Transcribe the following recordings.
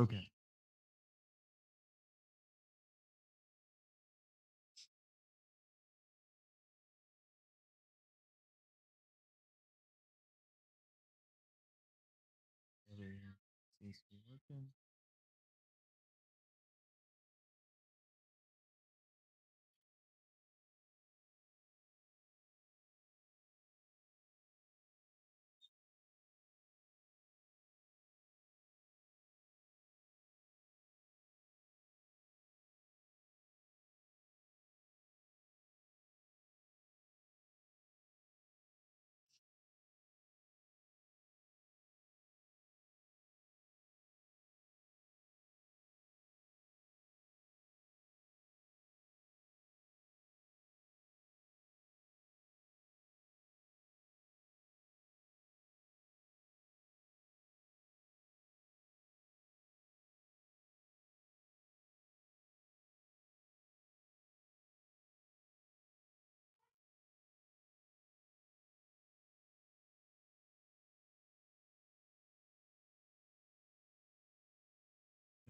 Okay. Everything seems to be working.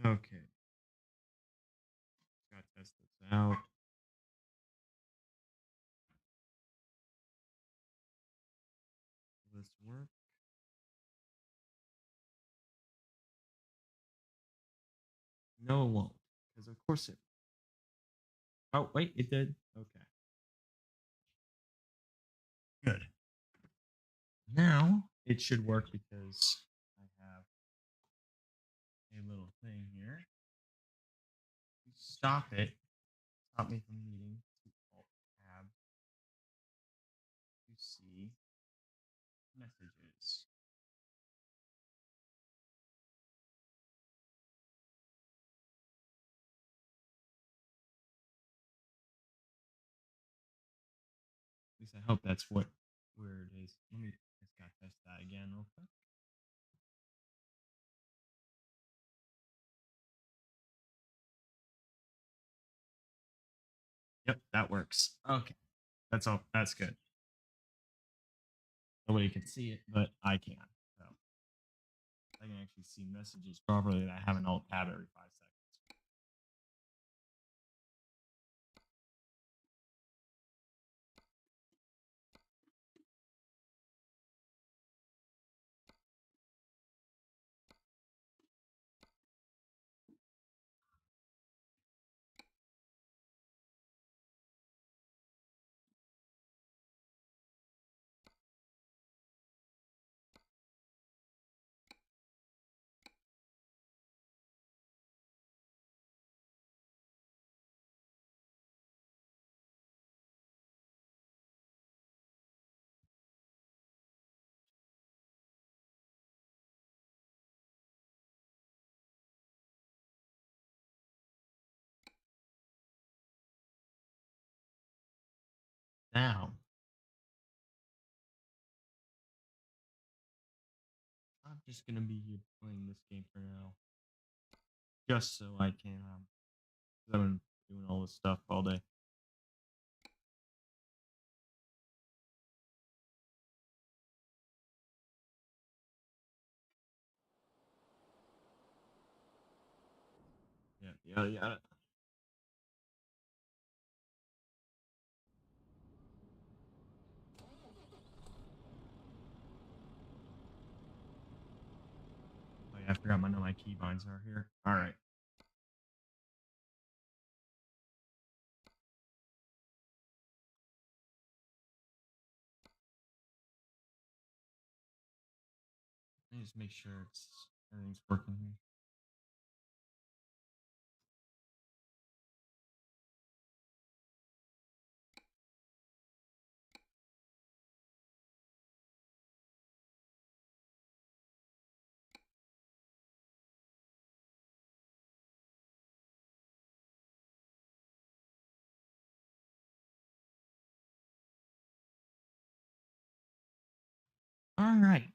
Okay. Gotta test this out. Will this work? No, it won't. Because of course it. Oh, wait, it did. Okay. Good. Now it should work because I have a little thing here. Stop it. Stop me from needing to alt tab to see messages. At least I hope that's what where it is. Let me just gotta test that again real quick. Yep, that works. Okay. That's all. That's good. Nobody can see it, but I can. So I can actually see messages properly that I have an alt tab every 5 seconds. Now I'm just gonna be here playing this game for now, just so I can. 'Cause I've been doing all this stuff all day. Yeah, yeah, yeah. Oh yeah, I forgot my keybinds are here. All right. Let me just make sure everything's working here. All right.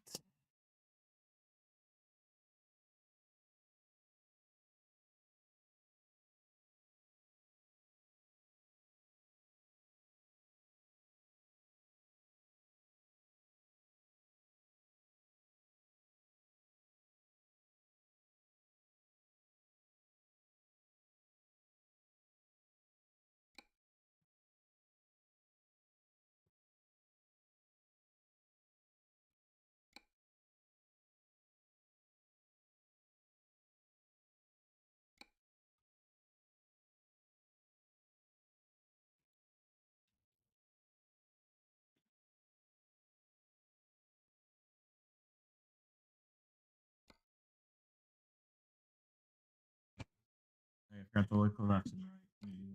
forgot to look left and right. Let me do that.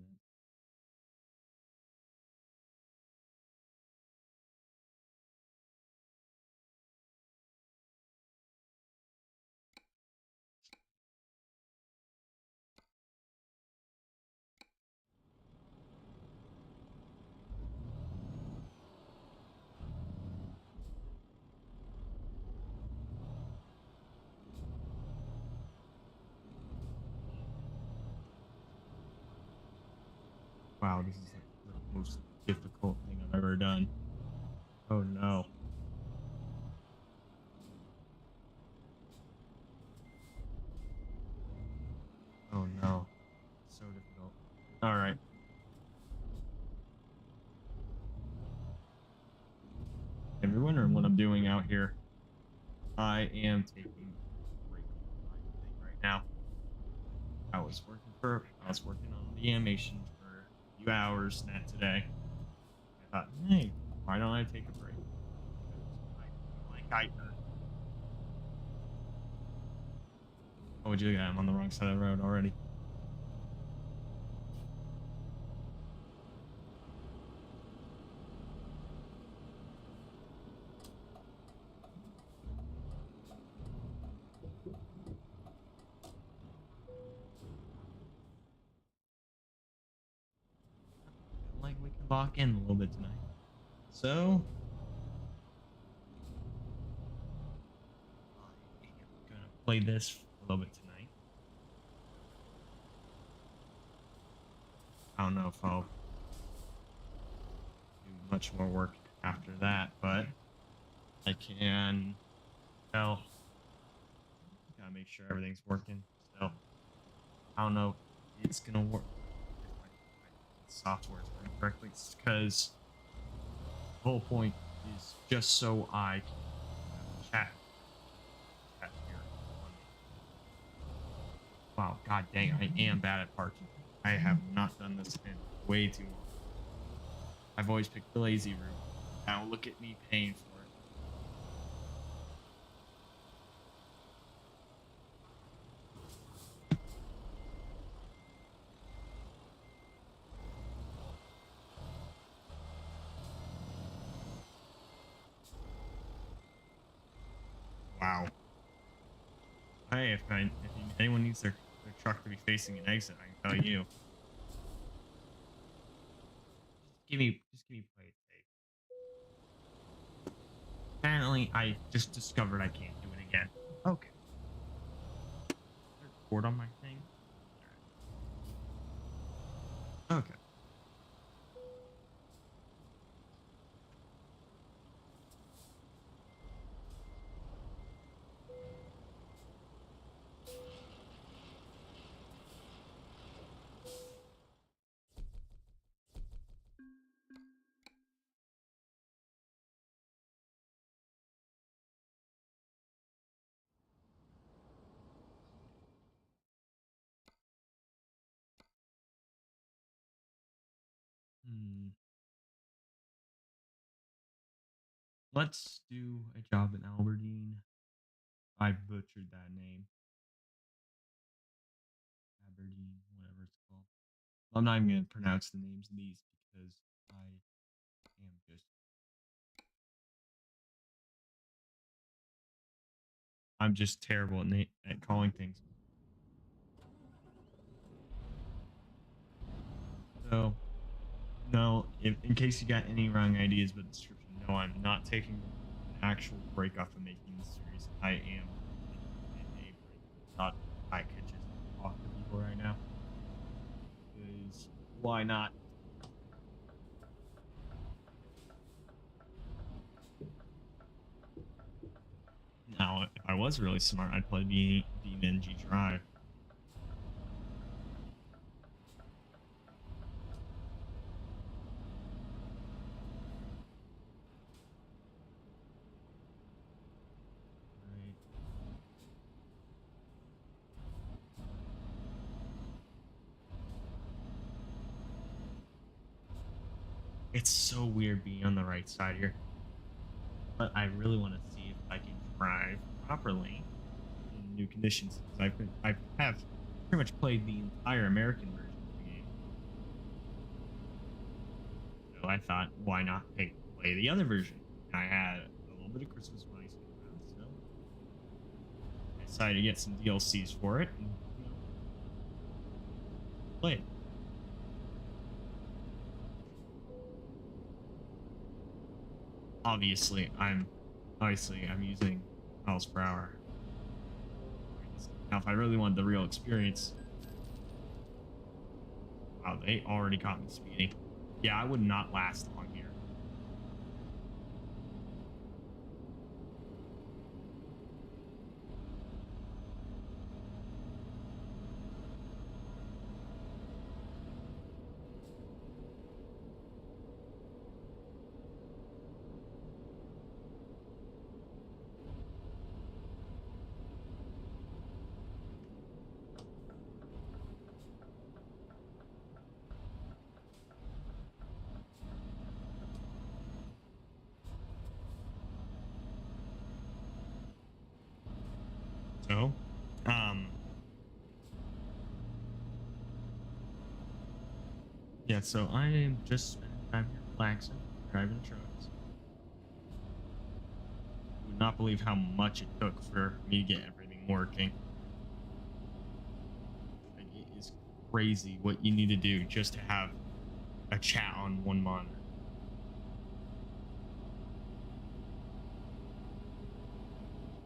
Wow, this is like the most difficult thing I've ever done. Oh no. Oh no. So difficult. All right. If you're wondering what I'm doing out here, I am taking a break from my thing right now. I was working on the animation for a few hours net today. I thought, hey, why don't I take a break? Because I feel like oh, would you? I'm on the wrong side of the road already. Feel like we can lock in a little bit tonight. So I am gonna play this for a little bit tonight. I don't know if I'll do much more work after that, but I can. Well, gotta make sure everything's working. So I don't know if it's gonna work. If the software is working correctly, because the whole point is just so I can have a chat here on wow, god dang, I am bad at parking. I have not done this in way too long. I've always picked the lazy route. Now look at me paying for it. Wow. Hey, anyone needs their truck to be facing an exit, I can tell you. Just give me play it safe. Apparently, I just discovered I can't do it again. Okay. Is there a cord on my thing? Okay. Hmm. Let's do a job in Aberdeen. I butchered that name. Aberdeen, whatever it's called. I'm not even gonna pronounce the names of these because I am just I'm just terrible at at calling things. So no, in case you got any wrong ideas about the description, no, I'm not taking an actual break off of making this series. I am in a break. Thought I could just talk to people right now. Because why not? Now, if I was really smart, I'd play BeamNG Drive. Right. It's so weird being on the right side here. But I really want to see if I can drive properly in new conditions. Because I have pretty much played the entire American version of the game. So I thought, why not play the other version? I had a little bit of Christmas money sitting around, so I decided to get some DLCs for it and, play it. Obviously I'm using miles per hour. Now, if I really wanted the real experience, wow, they already caught me speeding. Yeah, I would not last long here. So, um, yeah, so I am just spending time here relaxing, driving the trucks. Would not believe how much it took for me to get everything working. Like, it is crazy what you need to do just to have a chat on one monitor.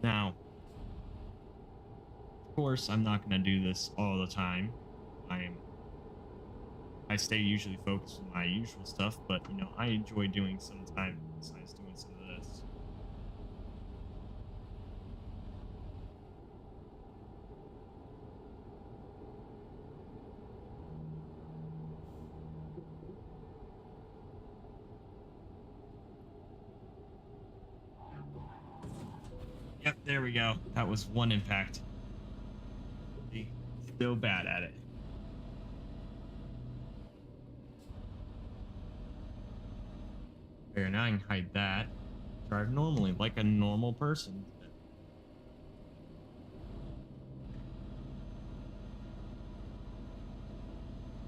Now, of course, I'm not going to do this all the time. I stay usually focused on my usual stuff, but I enjoy doing some time besides doing some of this. Yep, there we go. That was one impact. See, still bad at it. There, now I can hide that. Drive normally, like a normal person.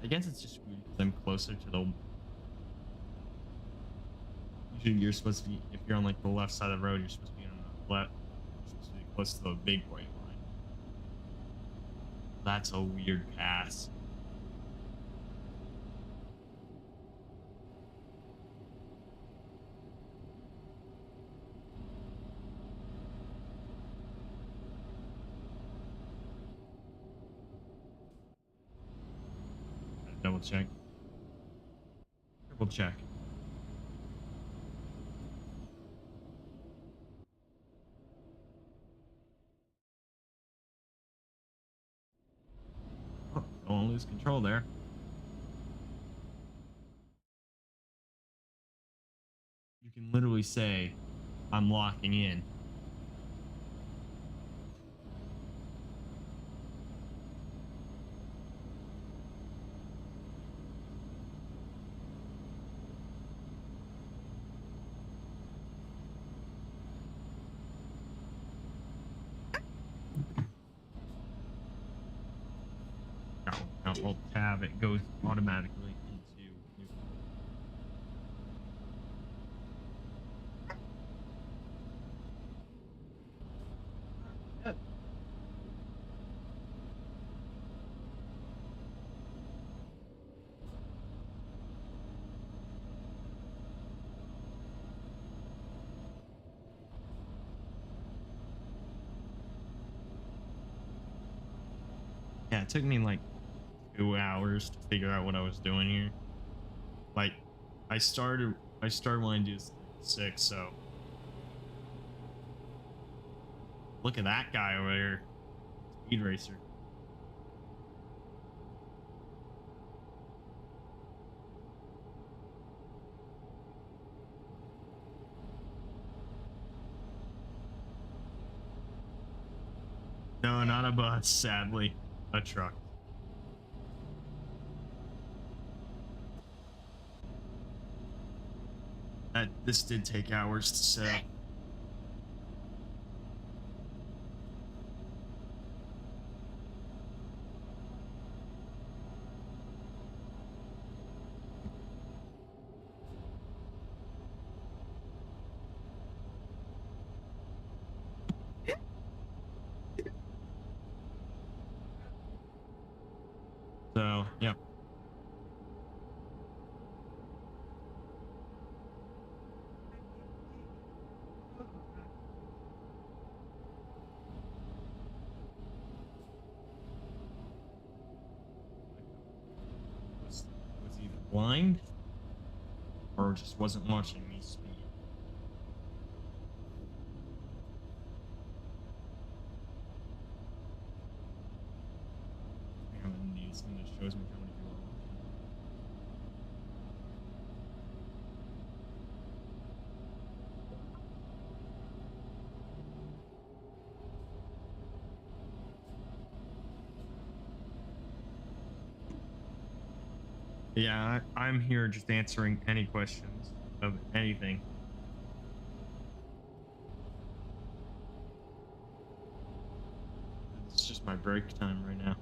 I guess it's just weird because I'm closer to the. Usually, you're supposed to be, if you're on like the left side of the road, you're supposed to be on the left. You're supposed to be close to the big white line. That's a weird pass. Double check. Triple check. Oh, don't lose control there. You can literally say, I'm locking in. Now Alt Tab, it goes automatically into new. Yeah, it took me like 2 hours to figure out what I was doing here. Like, I started wanting to do this at 6, so look at that guy over there, speed racer. No, not a bus, sadly, a truck. This did take hours to set up. blind or just wasn't watching me speed. I think I'm gonna need something that shows me how many people are watching. Yeah, I'm here just answering any questions of anything. It's just my break time right now.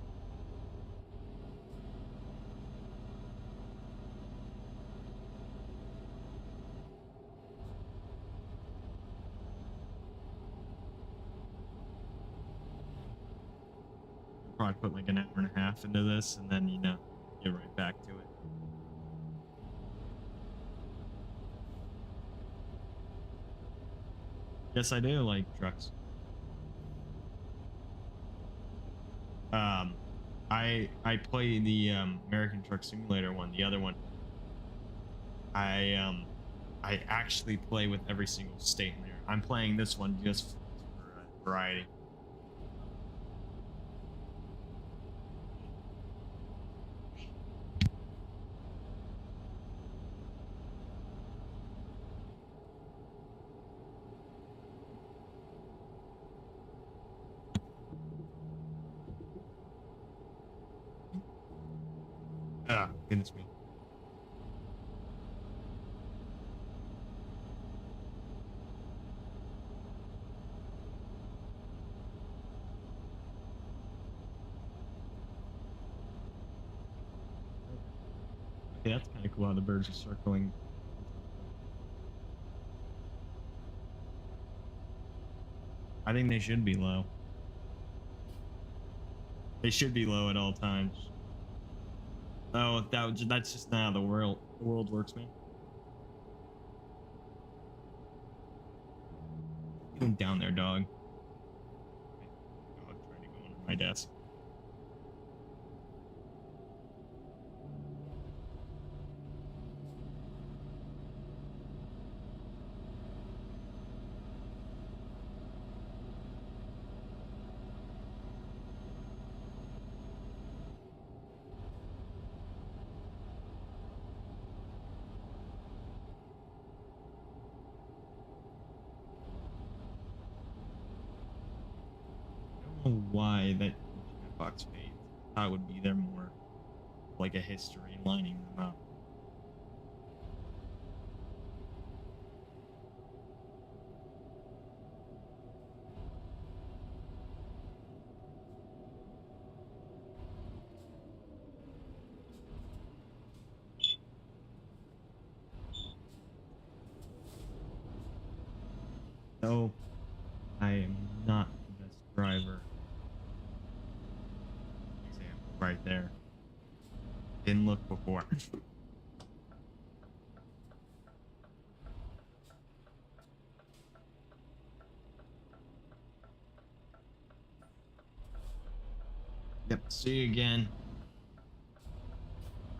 Probably put like an hour and a half into this and then, get right back to it. Yes, I do like trucks. Um, I play the American Truck Simulator one. The other one, I um, I actually play with every single state in there. I'm playing this one just for variety. Ah, goodness me. Okay, that's kind of cool how the birds are circling. I think they should be low. They should be low at all times. Oh, that's just not how the world works, man. What are you doing down there, dog? Dog trying to go under my desk. I don't know why that box fades. I thought it would be there more like a history lining them up. No, I am not the best driver. Example right there. Didn't look before. Yep. See you again.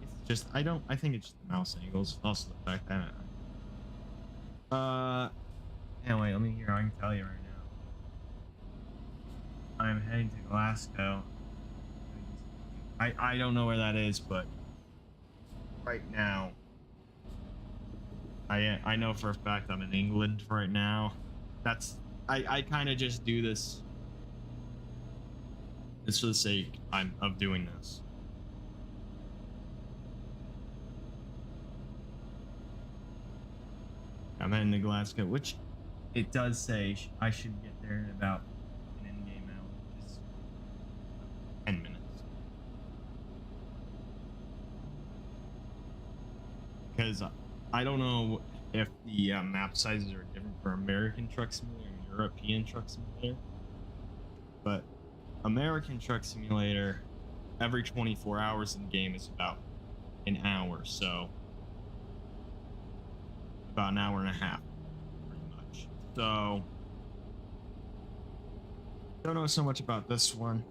It's just I think it's just the mouse angles. Also the fact that anyway, let me hear. I can tell you right now. I'm heading to Glasgow. I don't know where that is, but right now I know for a fact I'm in England right now. That's I kind of just do this. It's for the sake of doing this. I'm heading to Glasgow, which it does say I should get there in about an in-game hour, which is 10 minutes. Because I don't know if the map sizes are different for American Truck Simulator and European Truck Simulator, but American Truck Simulator, every 24 hours in game is about an hour, so about an hour and a half, pretty much. So, don't know so much about this one,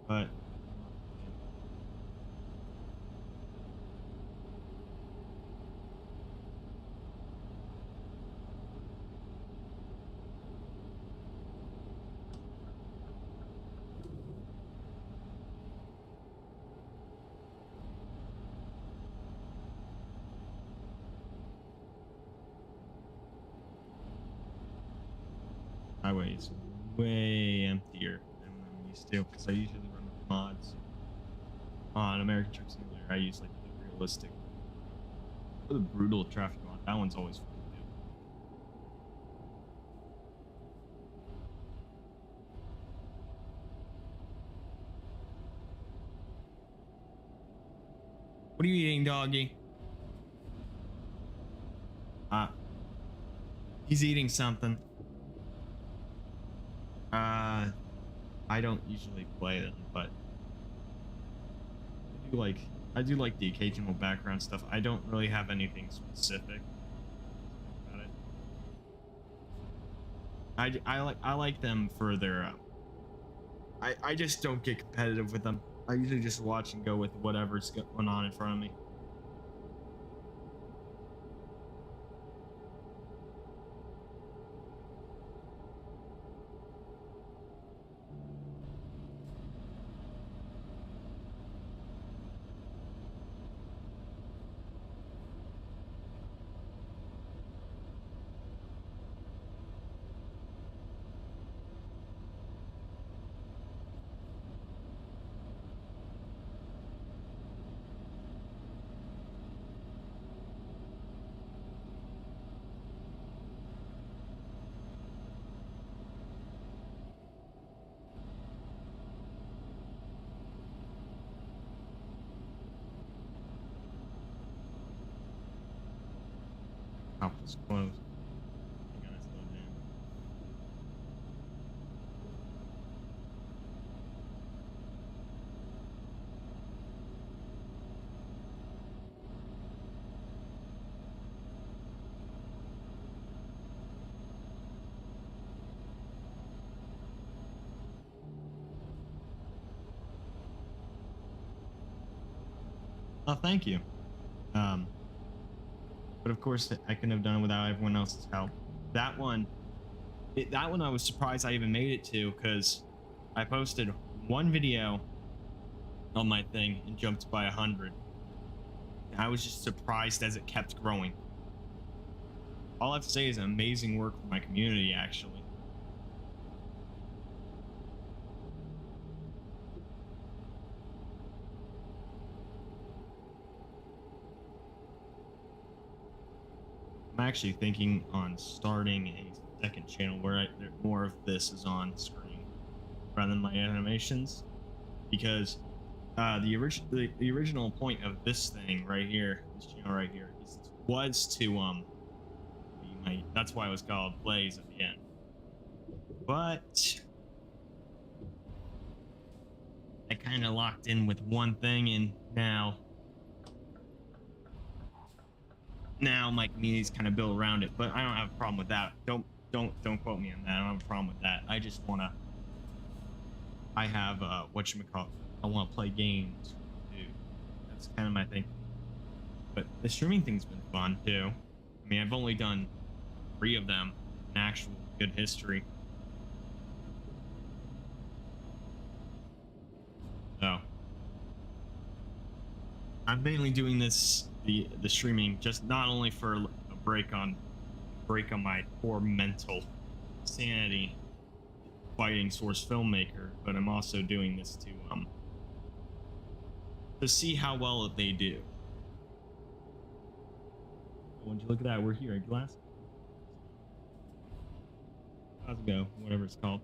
but highway is way emptier than I'm used to because I usually run with mods. On American Truck Simulator, I use like the realistic or the brutal traffic mod. That one's always fun to do. What are you eating, doggy? He's eating something. I don't usually play them, but I do like the occasional background stuff. I don't really have anything specific about it. I like them for their I just don't get competitive with them. I usually just watch and go with whatever's going on in front of me. Oh, it's closed. Hang on, it's loading in. Oh, thank you. But of course, I couldn't have done it without everyone else's help. That one, that one I was surprised I even made it to because I posted one video on my thing and jumped by 100. I was just surprised as it kept growing. All I have to say is amazing work from my community, actually. I'm actually thinking on starting a second channel where more of this is on screen rather than my animations, because the original point of this thing right here, this channel right here, was to that's why it was called Blaze at the end. But I kind of locked in with one thing, and now my community's kind of built around it. But I don't have a problem with that. Don't quote me on that. I don't have a problem with that. I just wanna. I have whatchamacallit. I want to play games, dude. That's kind of my thing. But the streaming thing's been fun too. I mean, I've only done 3 of them in actual good history. So I'm mainly doing this the streaming just not only for a break on my poor mental sanity fighting Source filmmaker, but I'm also doing this to see how well they do. Would you look at that? We're here at Glass. Glasgow, whatever it's called.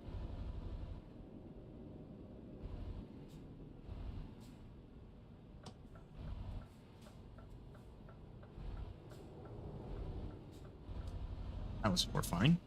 That was horrifying.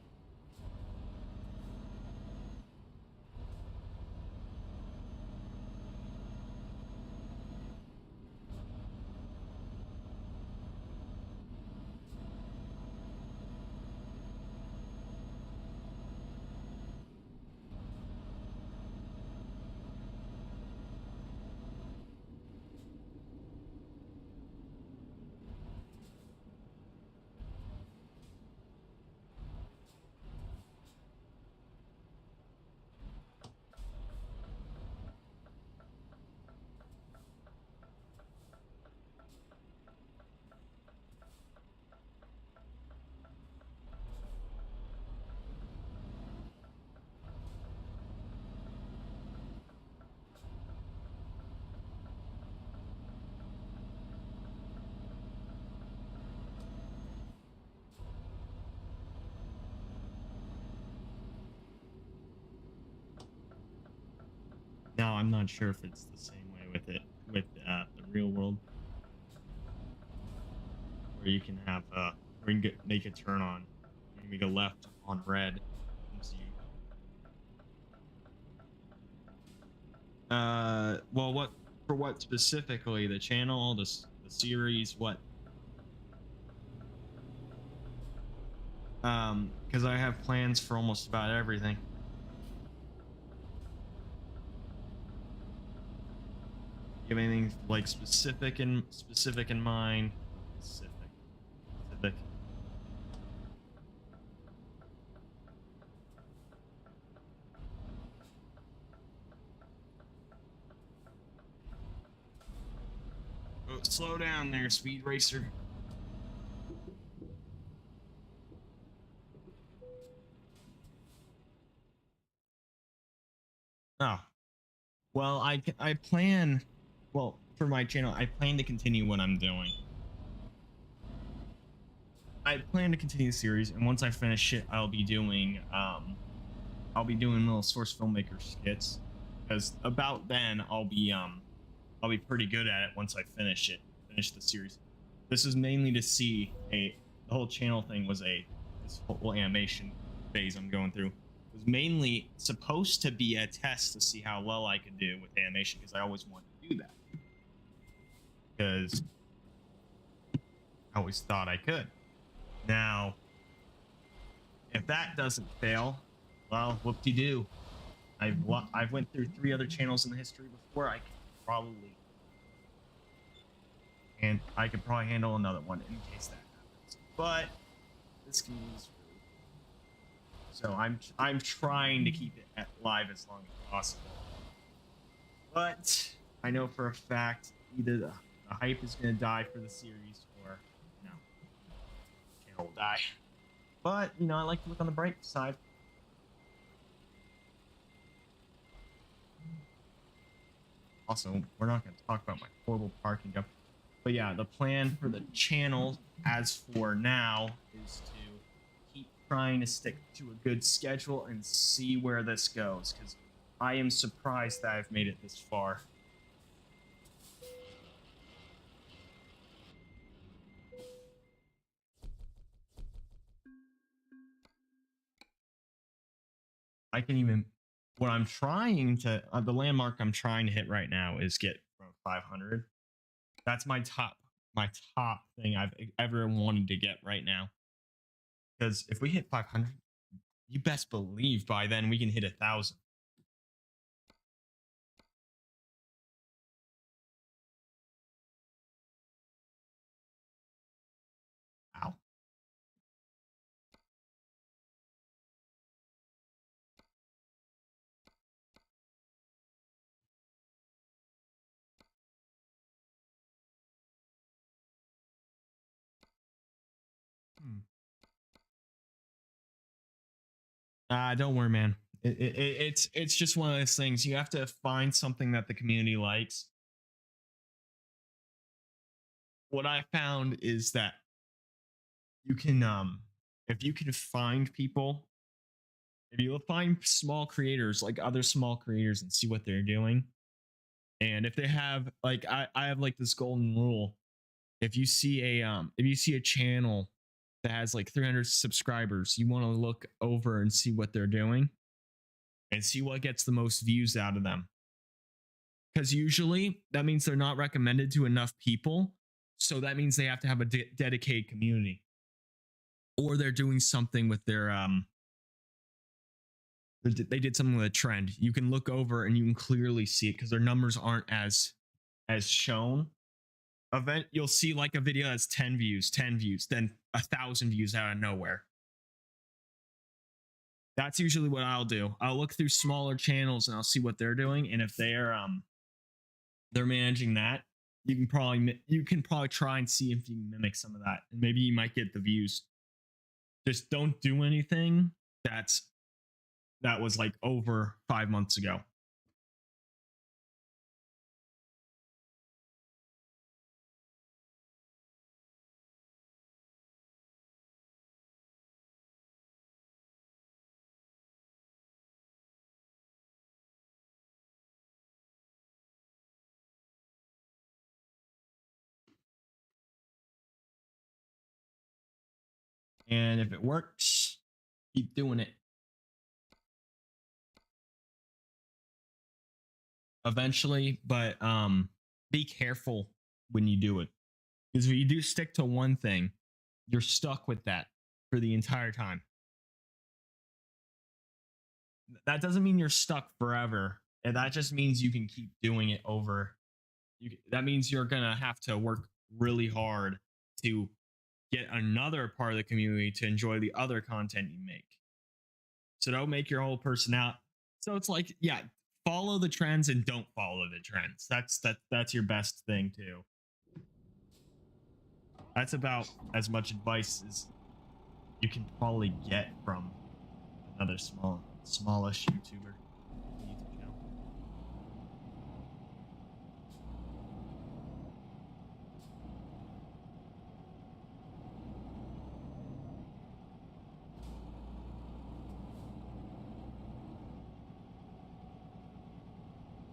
I'm not sure if it's the same way with it with the real world, where you can have where you can make a turn on, you can make a left on red. Once you well, what for what specifically? The channel, the series, what? Because I have plans for almost about everything. You have anything like specific in mind? Specific. Oh, slow down there, Speed Racer. Oh, well, I plan, well, for my channel, I plan to continue what I'm doing. I plan to continue the series, and once I finish it, I'll be doing little source filmmaker skits, because about then I'll be pretty good at it once I finish the series. This is mainly to see the whole channel thing was this whole animation phase I'm going through was mainly supposed to be a test to see how well I could do with animation, because I always wanted to do that, because I always thought I could. Now, if that doesn't fail, well, whoop-de-doo. I've went through 3 other channels in the history before. I could probably handle another one in case that happens. But this community's really cool, so I'm trying to keep it live as long as possible. But I know for a fact either the hype is going to die for the series, or no, the channel will die. But I like to look on the bright side. Also, we're not going to talk about my horrible parking job. But yeah, the plan for the channel as for now is to keep trying to stick to a good schedule and see where this goes, because I am surprised that I've made it this far. I can even, what I'm trying to, the landmark I'm trying to hit right now is get from 500. That's my top thing I've ever wanted to get right now. Because if we hit 500, you best believe by then we can hit 1,000. Ow. Don't worry, man. It's just one of those things. You have to find something that the community likes. What I found is that you can if you can find people, if you find small creators like other small creators and see what they're doing, and if they have like I have like this golden rule. If you see a channel that has like 300 subscribers, you want to look over and see what they're doing and see what gets the most views out of them, because usually that means they're not recommended to enough people, so that means they have to have a dedicated community, or they're doing something with their they did something with a trend. You can look over and you can clearly see it because their numbers aren't as shown. Event, you'll see like a video that's 10 views, then 1,000 views out of nowhere. That's usually what I'll do. I'll look through smaller channels and I'll see what they're doing, and if they're managing that, you can probably try and see if you can mimic some of that, and maybe you might get the views. Just don't do anything that was like over 5 months ago. And if it works, keep doing it. Eventually, but be careful when you do it. Because if you do stick to one thing, you're stuck with that for the entire time. That doesn't mean you're stuck forever. And that just means you can keep doing it over. That means you're going to have to work really hard to get another part of the community to enjoy the other content you make. So don't make your whole personality. So it's like, yeah, follow the trends and don't follow the trends. That's your best thing too. That's about as much advice as you can probably get from another smallish YouTuber. YouTube channel.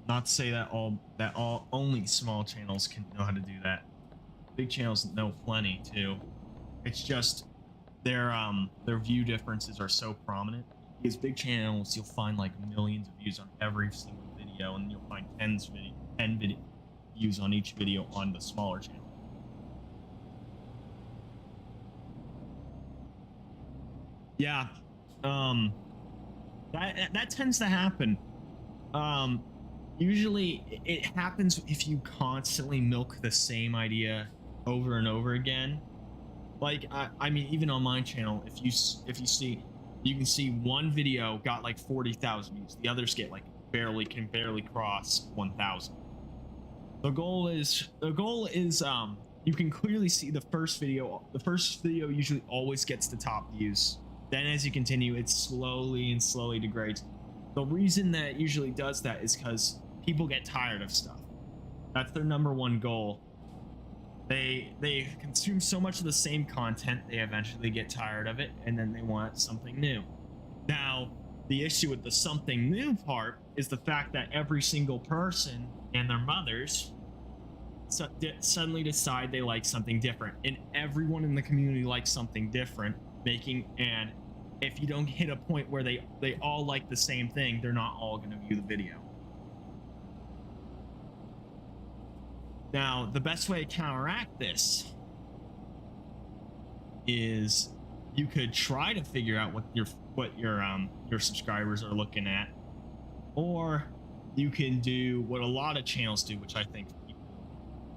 Not to say that all only small channels can know how to do that. Big channels know plenty too. It's just their view differences are so prominent. Because big channels, you'll find like millions of views on every single video, and you'll find 10 views on each video on the smaller channel. Yeah, that tends to happen. Usually it happens if you constantly milk the same idea over and over again. Like I mean, even on my channel, if you see, you can see one video got like 40,000 views, the others get like barely cross 1,000. The goal is you can clearly see the first video usually always gets the top views. Then as you continue, it slowly degrades. The reason that it usually does that is because people get tired of stuff. That's their number one goal. They consume so much of the same content, they eventually get tired of it, and then they want something new. Now, the issue with the something new part is the fact that every single person and their mothers suddenly decide they like something different, and everyone in the community likes something different, and if you don't hit a point where they all like the same thing, they're not all going to view the video. Now, the best way to counteract this is you could try to figure out what your subscribers are looking at, or you can do what a lot of channels do, which I think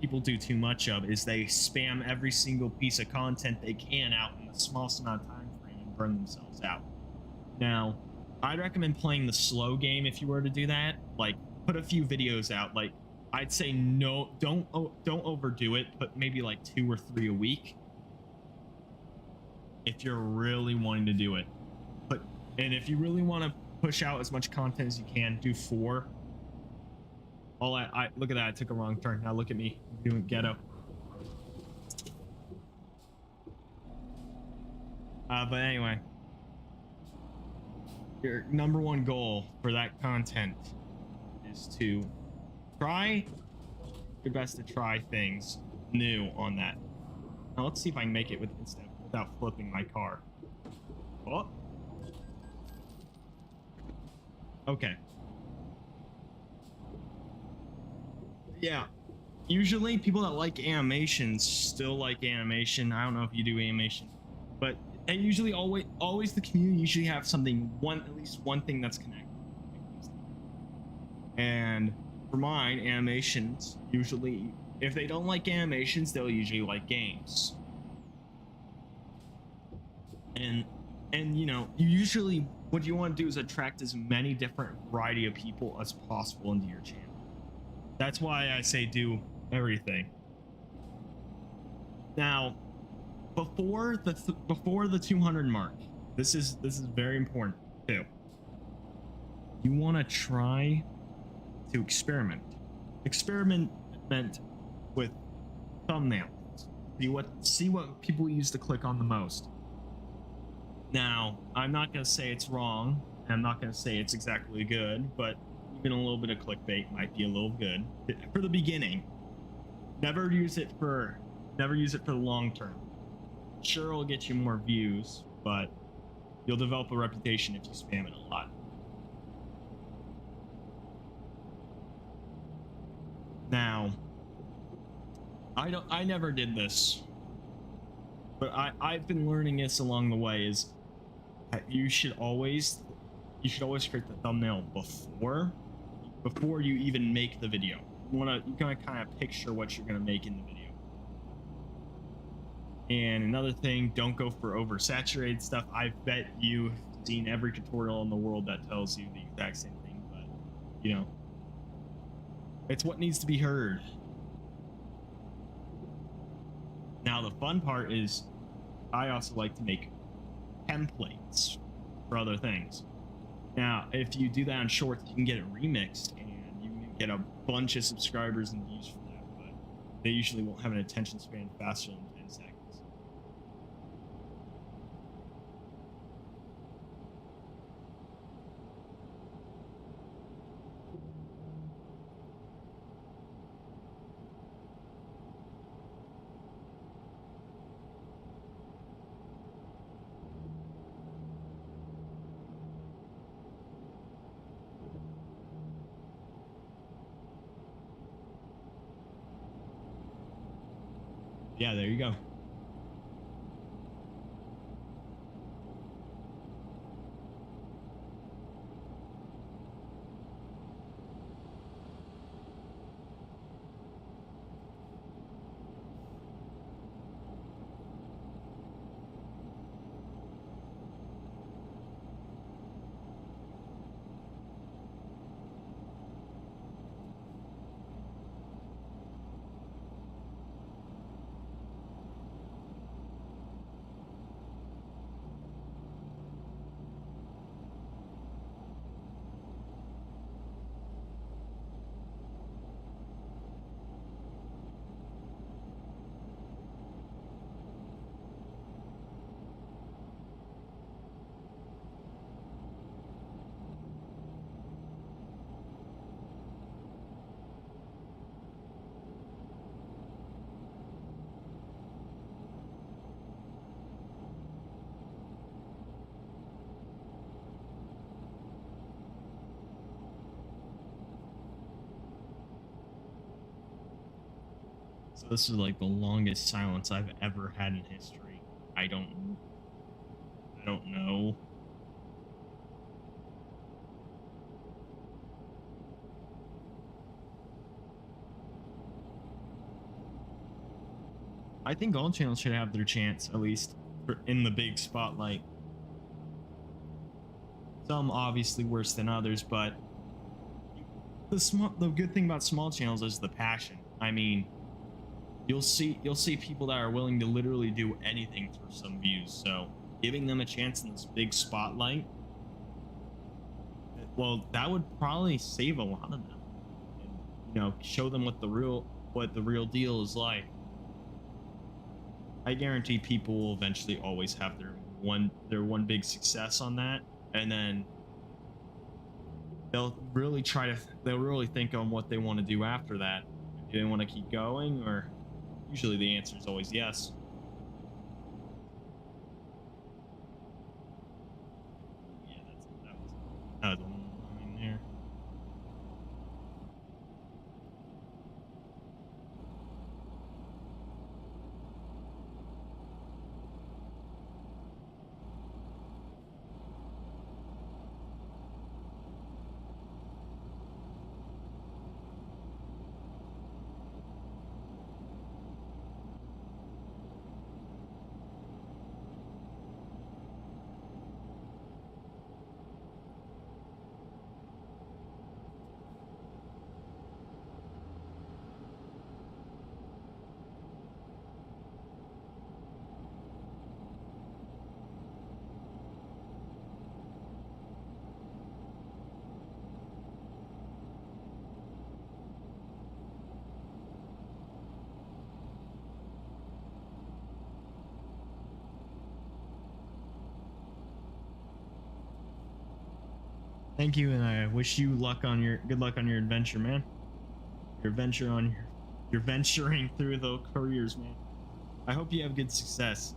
people do too much of, is they spam every single piece of content they can out in the smallest amount of time frame and burn themselves out. Now, I'd recommend playing the slow game if you were to do that. Like, put a few videos out. Like, I'd say no, don't overdo it, but maybe like 2 or 3 a week if you're really wanting to do it. And if you really want to push out as much content as you can, do 4. I look at that, I took a wrong turn. Now look at me doing ghetto. But anyway, your number one goal for that content is to try your best to try things new on that. Now let's see if I can make it without flipping my car. Oh. Okay. Yeah. Usually people that like animations still like animation. I don't know if you do animation, but they usually always the community usually have something, at least one thing that's connected. And for mine, animations usually, if they don't like animations, they'll usually like games. And you know, usually what you want to do is attract as many different variety of people as possible into your channel. That's why I say do everything. Now, before the 200 mark, this is very important too. You want to try to experiment with thumbnails. See what people use to click on the most. Now, I'm not going to say it's wrong, and I'm not going to say it's exactly good, but even a little bit of clickbait might be a little good for the beginning. Never use it for the long term. Sure, it'll get you more views, but you'll develop a reputation if you spam it a lot. Now, I never did this, but I've been learning this along the way. Is that you should always create the thumbnail before you even make the video. You gotta kind of picture what you're gonna make in the video. And another thing, don't go for oversaturated stuff. I bet you've seen every tutorial in the world that tells you the exact same thing, but you know, it's what needs to be heard. Now the fun part is I also like to make templates for other things. Now, if you do that on shorts, you can get it remixed and you can get a bunch of subscribers and views for that, but they usually won't have an attention span faster than 10 seconds. Yeah, there you go. So this is like the longest silence I've ever had in history. I don't know. I think all channels should have their chance, at least in the big spotlight. Some obviously worse than others, but the good thing about small channels is the passion. I mean, you'll see people that are willing to literally do anything for some views. So giving them a chance in this big spotlight, well, that would probably save a lot of them, and, you know, show them what the real deal is like. I guarantee people will eventually always have their one big success on that, and then they'll really think on what they want to do after that. Do they want to keep going, or usually the answer is always yes. Yeah, that was a line there. Thank you, and I wish you good luck on your adventure, man. Your venture on your venturing through the careers, man. I hope you have good success.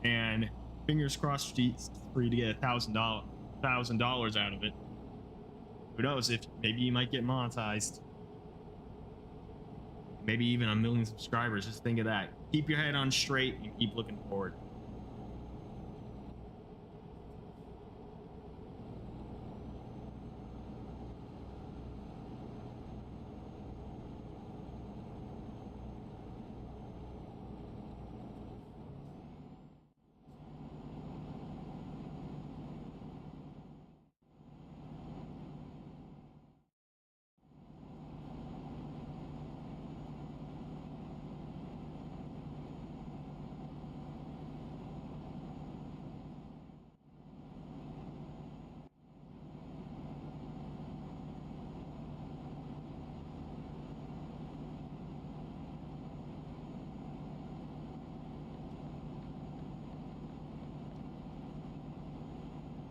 and fingers crossed for you to get $1,000 out of it. Who knows if maybe you might get monetized, maybe even a million subscribers. Just think of that. Keep your head on straight and keep looking forward.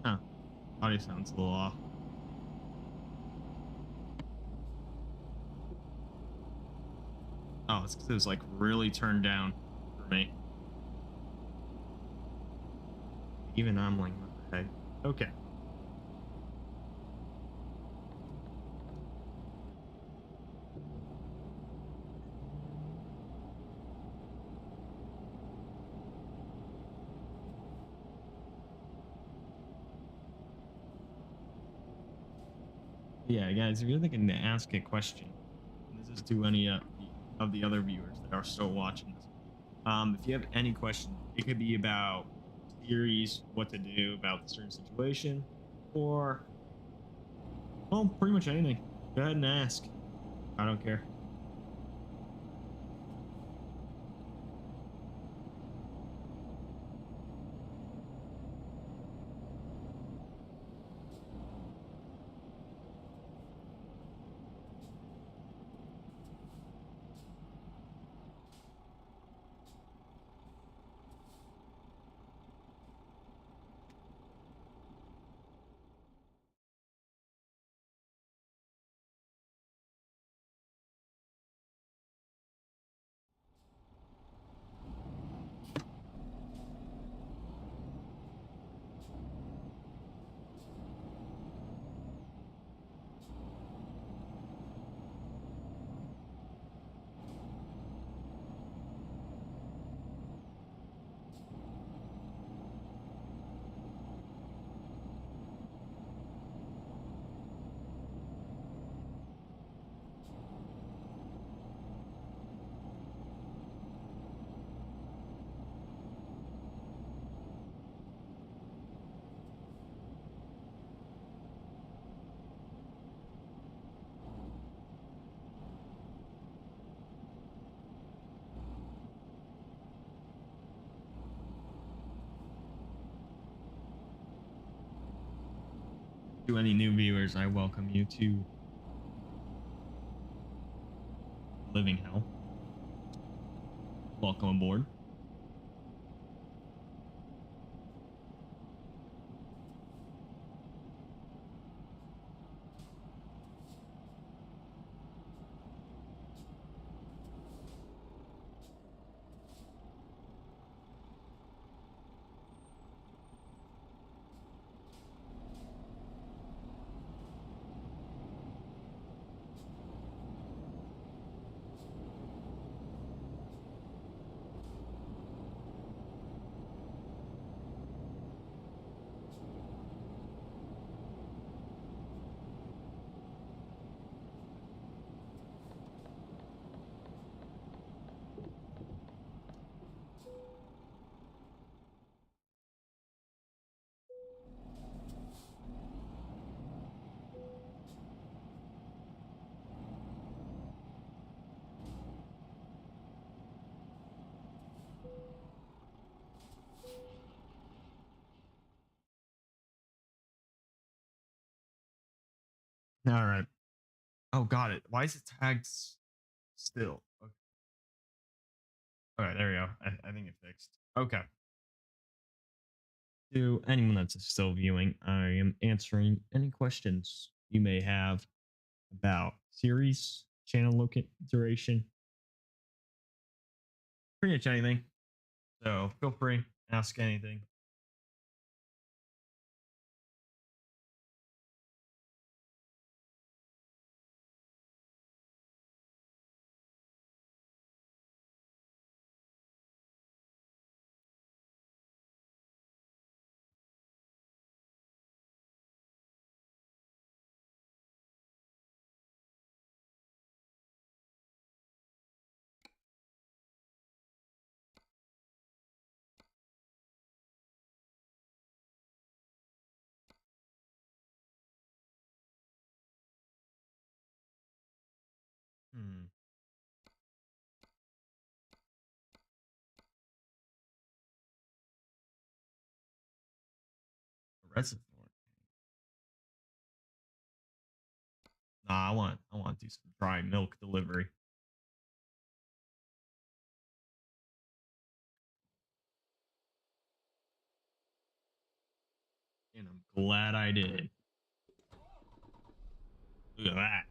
Huh. Audio sounds a little off. Oh, it's because it was like really turned down for me. Even I'm like, what the heck? Okay. Yeah, guys, if you're looking to ask a question, and this is to any of the other viewers that are still watching this. If you have any question, it could be about series, what to do about the certain situation, or well, pretty much anything. Go ahead and ask. I don't care. To any new viewers, I welcome you to Living Hell. Welcome aboard. All right. Oh, got it. Why is it tagged still? Okay. All right, there we go. I think it fixed. Okay. To anyone that's still viewing, I am answering any questions you may have about series, channel duration, pretty much anything. So feel free. Ask anything. Hmm. Reservoir. Nah, I want to do some dry milk delivery. And I'm glad I did. Look at that.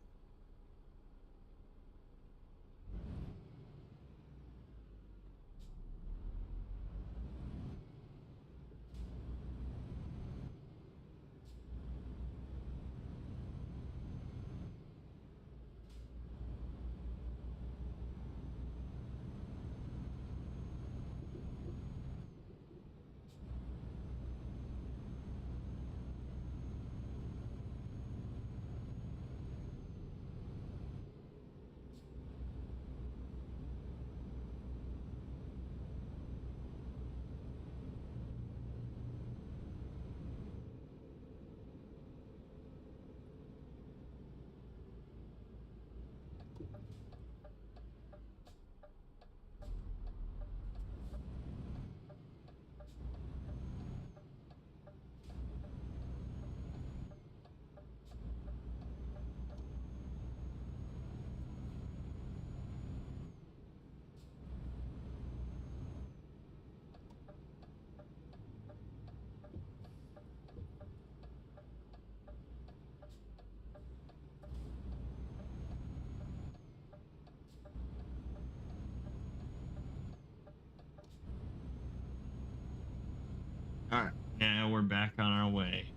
All right. Now we're back on our way.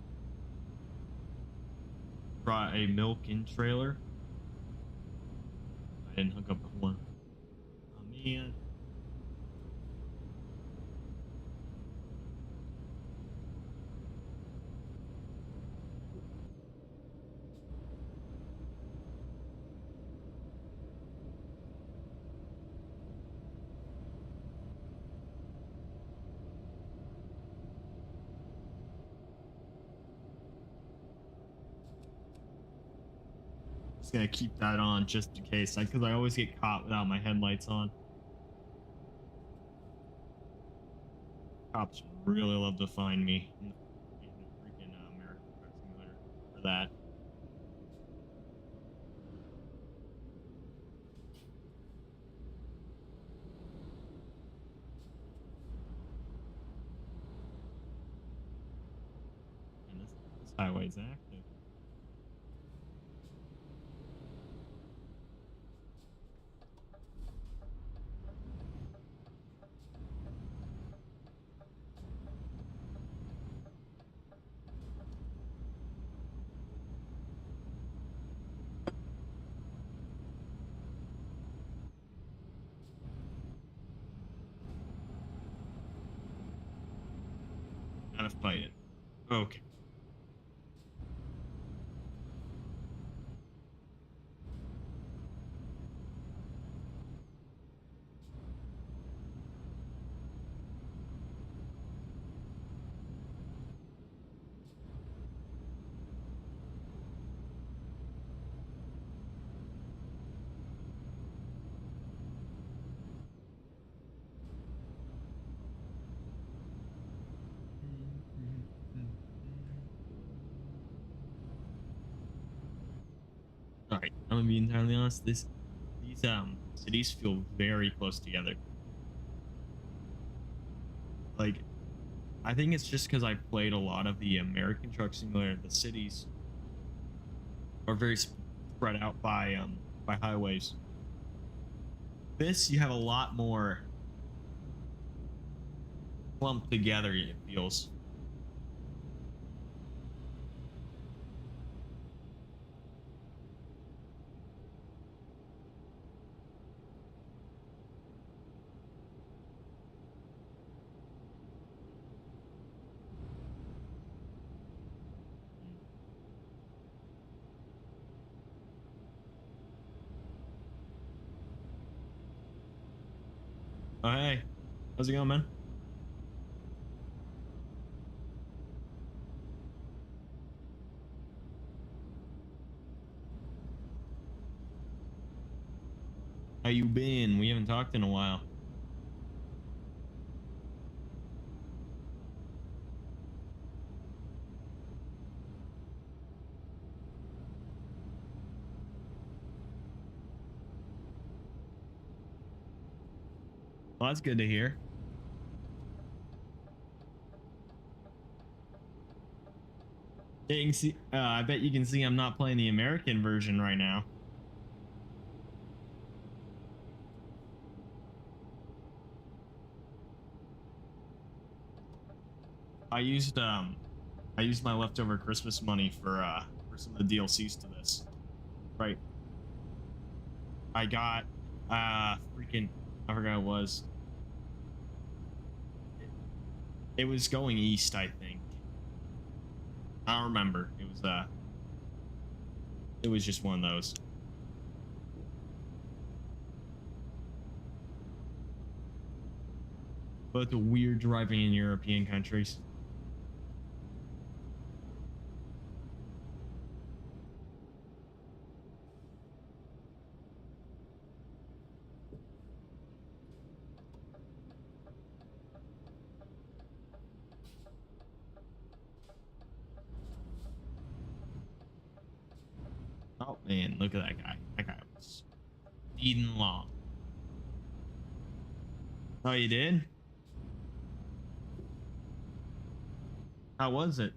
Brought a milk in trailer. I didn't hook up the horn. Oh man. Just gonna keep that on just in case, because I always get caught without my headlights on. Cops really love to find me in the freaking American Truck Simulator for that. And this highway's active. Gotta fight it. Okay. All right. I'm gonna be entirely honest. These cities feel very close together. Like I think it's just because I played a lot of the American Truck Simulator. The cities are very spread out by highways. This you have a lot more clumped together, it feels. Oh, hey. How's it going, man? How you been? We haven't talked in a while. Well, that's good to hear. Yeah, you can see, I bet you can see I'm not playing the American version right now. I used my leftover Christmas money for some of the DLCs to this. Right. I got freaking I forgot what it was. It was going east, I think. I don't remember. It was just one of those. But the weird driving in European countries. Oh man, look at that guy. That guy was speeding along. Oh, you did? How was it?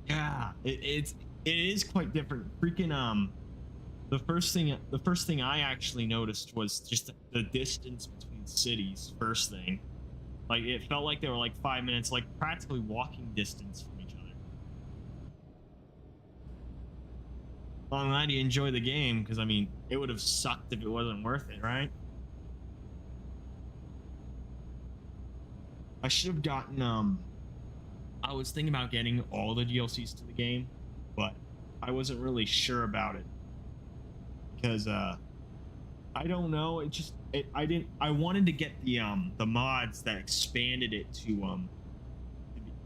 Yeah, it is quite different. Freaking the first thing I actually noticed was just the distance between cities. First thing, like it felt like they were like 5 minutes, like practically walking distance from each other. Well, I'm glad you enjoy the game because I mean it would have sucked if it wasn't worth it, right? I should have gotten I was thinking about getting all the DLCs to the game, but I wasn't really sure about it because I don't know. I didn't. I wanted to get the mods that expanded it to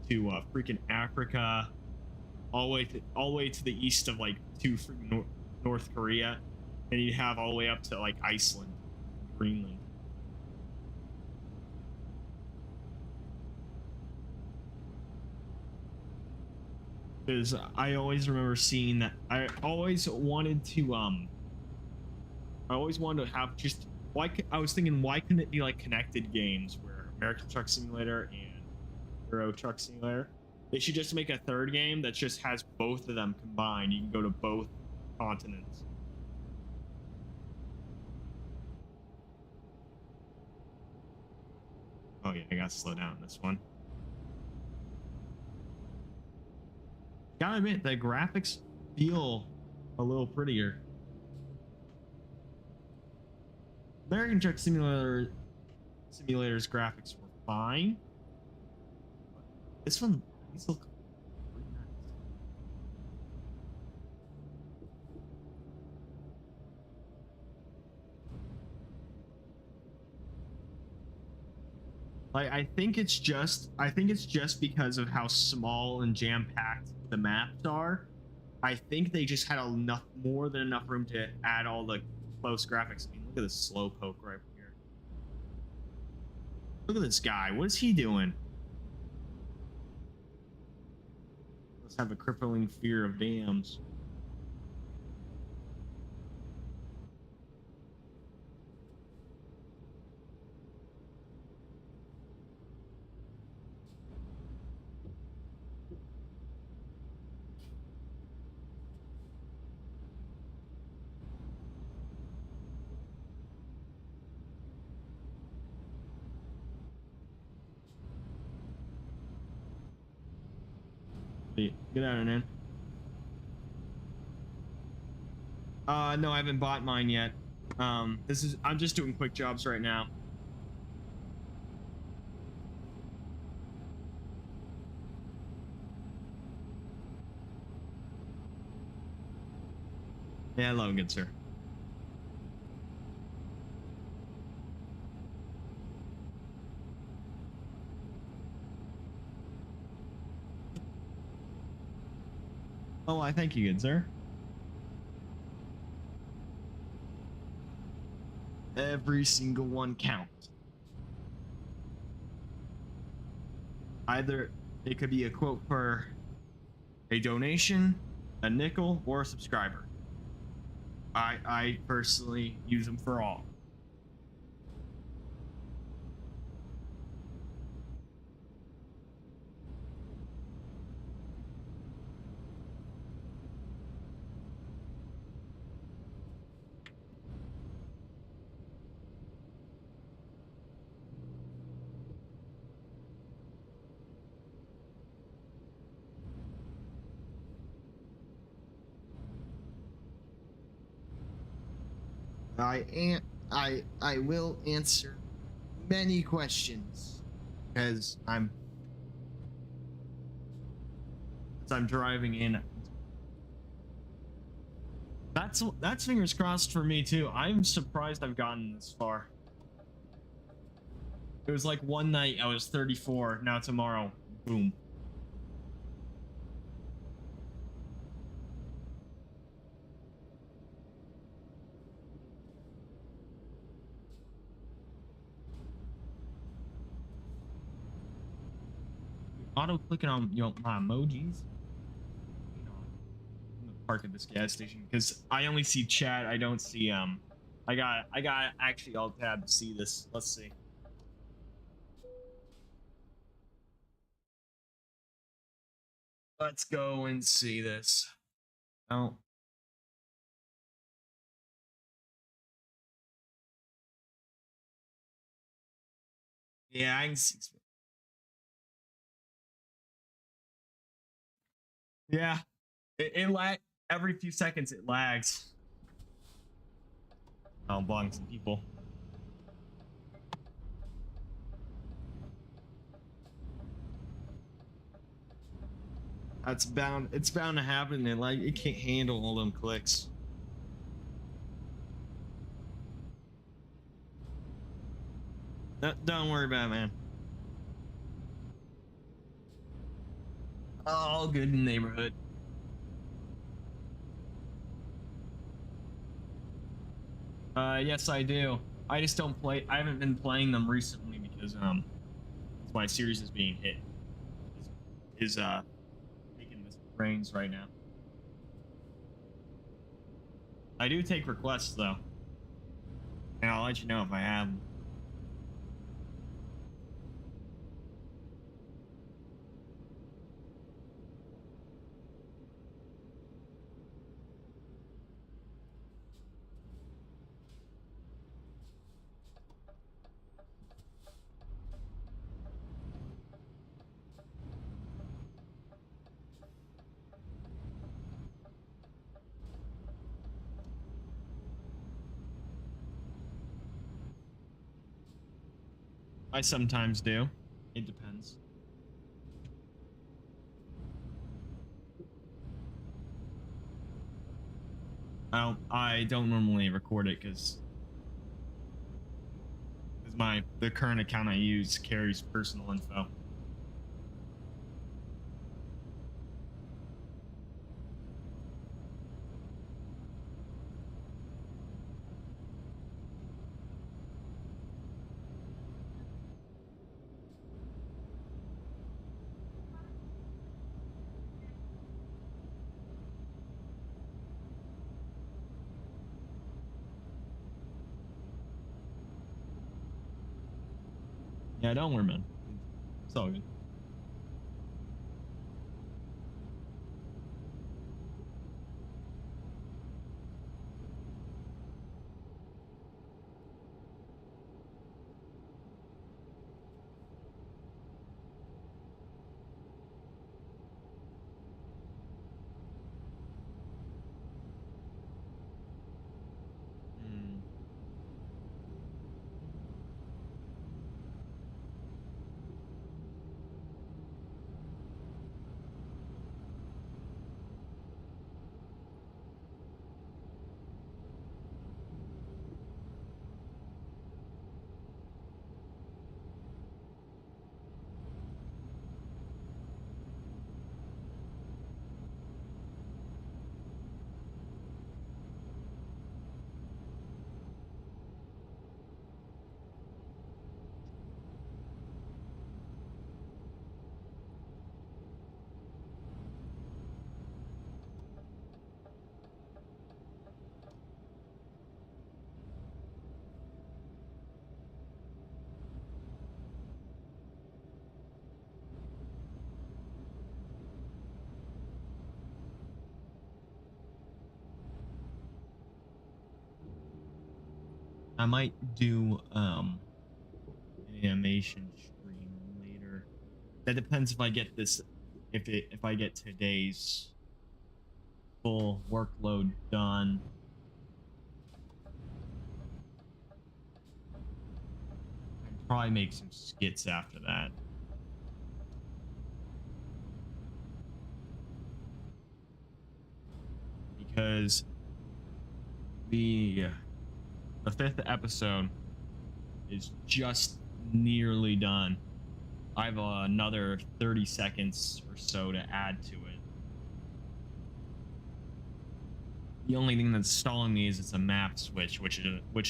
freaking Africa, all the way to the east of like to freaking North Korea, and you'd have all the way up to like Iceland, Greenland. Because I always remember seeing that. I always wanted to have just I was thinking why couldn't it be like connected games where American Truck Simulator and Euro Truck Simulator? They should just make a third game that just has both of them combined. You can go to both continents. Oh yeah, I gotta slow down this one. Gotta admit, the graphics feel a little prettier. American Truck Simulator's graphics were fine. This one, these look pretty nice. Like I think it's just because of how small and jam packed the maps are. I think they just had enough more than enough room to add all the close graphics. I mean, look at this slow poke right here. Look at this guy. What is he doing? Let's have a crippling fear of dams. Get out of there. No, I haven't bought mine yet. I'm just doing quick jobs right now. Yeah, hello, good sir. Oh, I thank you, good sir. Every single one counts. Either it could be a quote for a donation, a nickel, or a subscriber. I personally use them for all. I will answer many questions because I'm driving in. That's fingers crossed for me too. I'm surprised I've gotten this far. It was like one night I was 34. Now tomorrow, boom. Auto clicking on my emojis. I'm gonna park at this gas station because I only see chat. I don't see I got actually alt tab to see this. Let's see. Let's go and see this. Oh. Yeah, I can see. Yeah, it lag every few seconds. It lags. I'll block some people. That's bound. It's bound to happen. And like it can't handle all them clicks. Don't worry about it, man. All good in the neighborhood. Yes, I do. I just don't play. I haven't been playing them recently because my series is being hit. Is taking this brains right now. I do take requests though, and I'll let you know if I have them. I sometimes do. It depends. I don't normally record it because the current account I use carries personal info. Yeah, don't worry, man. It's all good. I might do an animation stream later. That depends if I get this, if I get today's full workload done. I'd probably make some skits after that. Because the fifth episode is just nearly done. I have another 30 seconds or so to add to it. The only thing that's stalling me is it's a map switch, which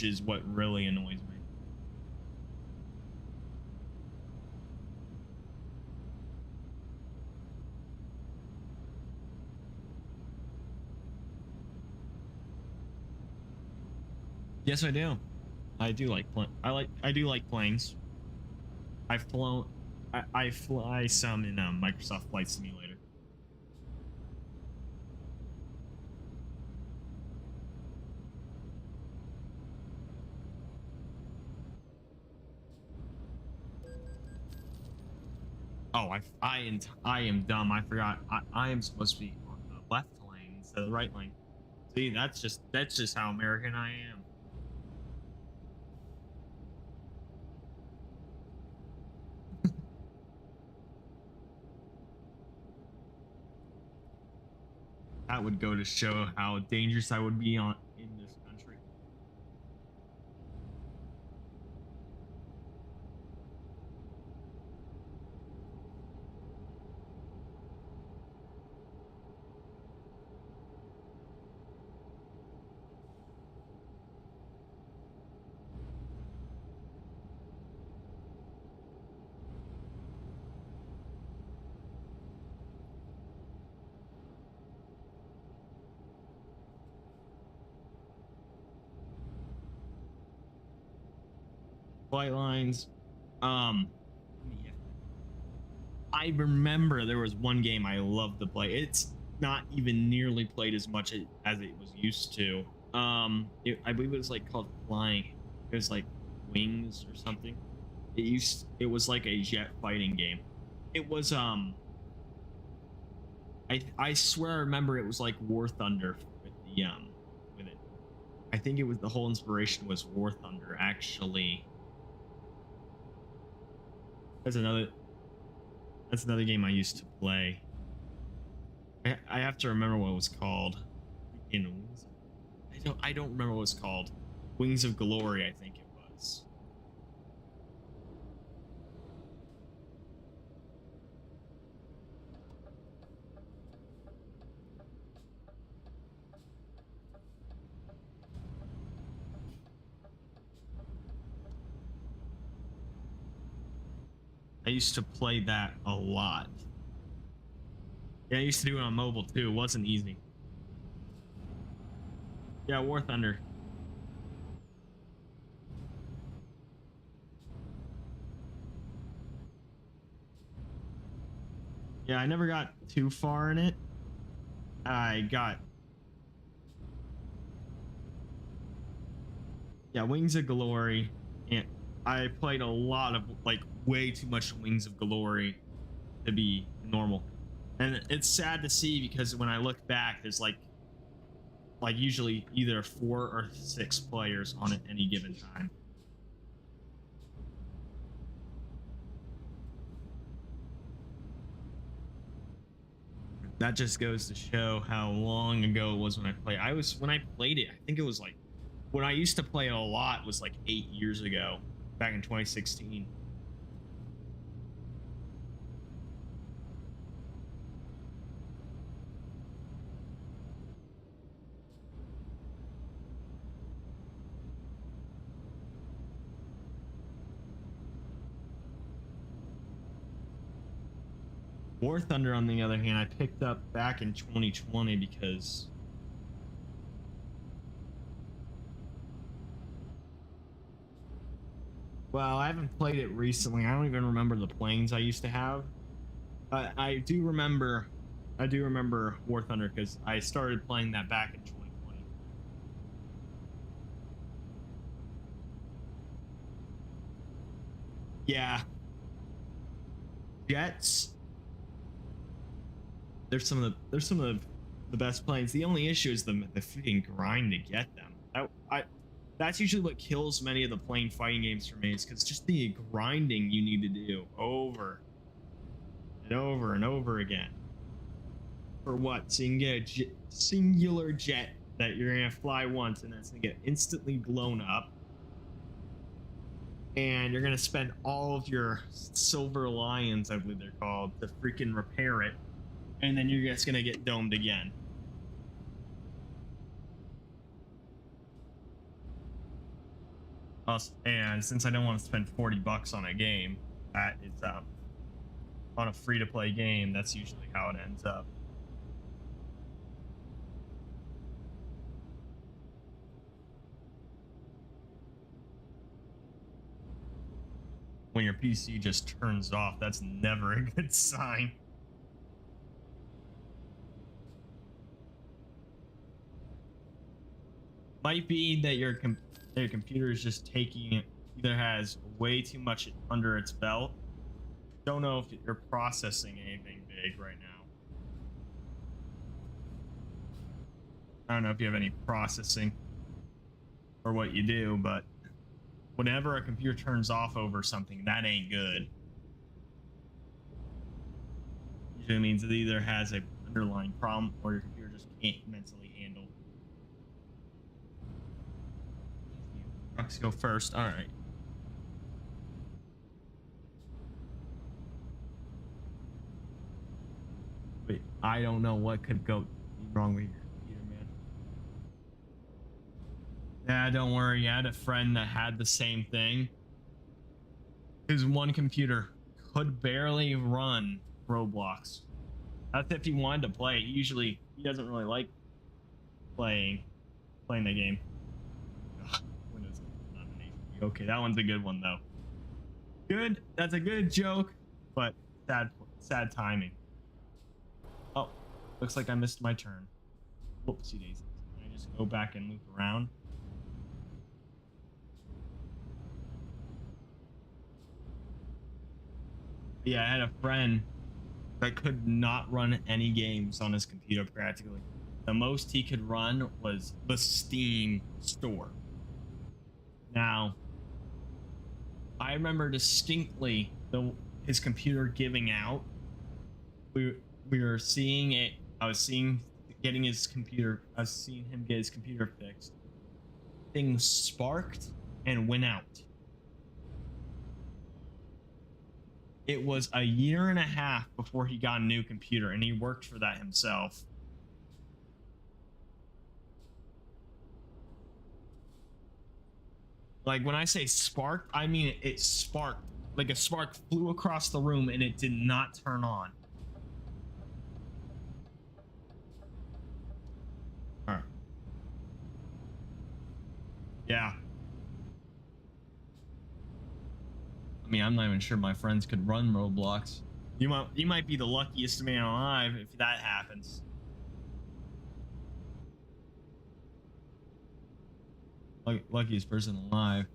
is what really annoys me. Yes, I do. I do like I do like planes. I've flown. I fly some in Microsoft Flight Simulator. Oh, I am dumb. I forgot. I am supposed to be on the left lane instead of the right lane. See, that's just how American I am. That would go to show how dangerous I would be on in this country. Flight lines. Yeah. I remember there was one game I loved to play. It's not even nearly played as much as it was used to. I believe it was like called Flying. It was like Wings or something. It was like a jet fighting game. It was I swear I remember it was like War Thunder with the with it. I think it was the whole inspiration was War Thunder actually. That's another game I used to play. I have to remember what it was called. I don't remember what it was called. Wings of Glory, I think it was. I used to play that a lot. Yeah, I used to do it on mobile too. It wasn't easy. Yeah, War Thunder. Yeah, I never got too far in it. I got yeah, Wings of Glory, and I played a lot of like way too much Wings of Glory to be normal. And it's sad to see because when I look back, there's like usually either 4 or 6 players on at any given time. That just goes to show how long ago it was when I played. When I played it, I think it was like when I used to play it a lot was like 8 years ago, back in 2016. War Thunder, on the other hand, I picked up back in 2020 because well, I haven't played it recently. I don't even remember the planes I used to have. I do remember War Thunder because I started playing that back in 2020. Yeah, Jets. They're some of the best planes. The only issue is the freaking grind to get them. That's usually what kills many of the plane fighting games for me. Is because just the grinding you need to do over and over and over again. For what? So you can get a singular jet that you're gonna fly once, and that's gonna get instantly blown up, and you're gonna spend all of your silver lions, I believe they're called, to freaking repair it, and then you're just gonna get domed again. And since I don't want to spend $40 on a game, that is on a free to play game, that's usually how it ends up. When your PC just turns off, that's never a good sign. Might be that your computer is just taking, either has way too much under its belt. Don't know if you're processing anything big right now. I don't know if you have any processing or what you do, but whenever a computer turns off over something, that ain't good. Usually means it either has a underlying problem or your computer just can't mentally handle. Trucks go first. All right. Wait, I don't know what could go wrong with your computer, man. Yeah, don't worry. I had a friend that had the same thing. His one computer could barely run Roblox. That's if he wanted to play. Usually, he doesn't really like playing the game. Ugh, Windows nomination. Okay, that one's a good one though. Good. That's a good joke, but sad timing. Oh, looks like I missed my turn. Whoopsie daisies. Can I just go back and loop around? Yeah, I had a friend that could not run any games on his computer practically. The most he could run was the Steam store. Now, I remember distinctly his computer giving out. We were seeing it. I was seeing getting his computer. I was seeing him get his computer fixed. Things sparked and went out. It was a year and a half before he got a new computer, and he worked for that himself. Like when I say sparked, I mean it sparked. Like a spark flew across the room and it did not turn on. All right. Yeah. I mean, I'm not even sure my friends could run Roblox. You might be the luckiest man alive if that happens. Luckiest person alive.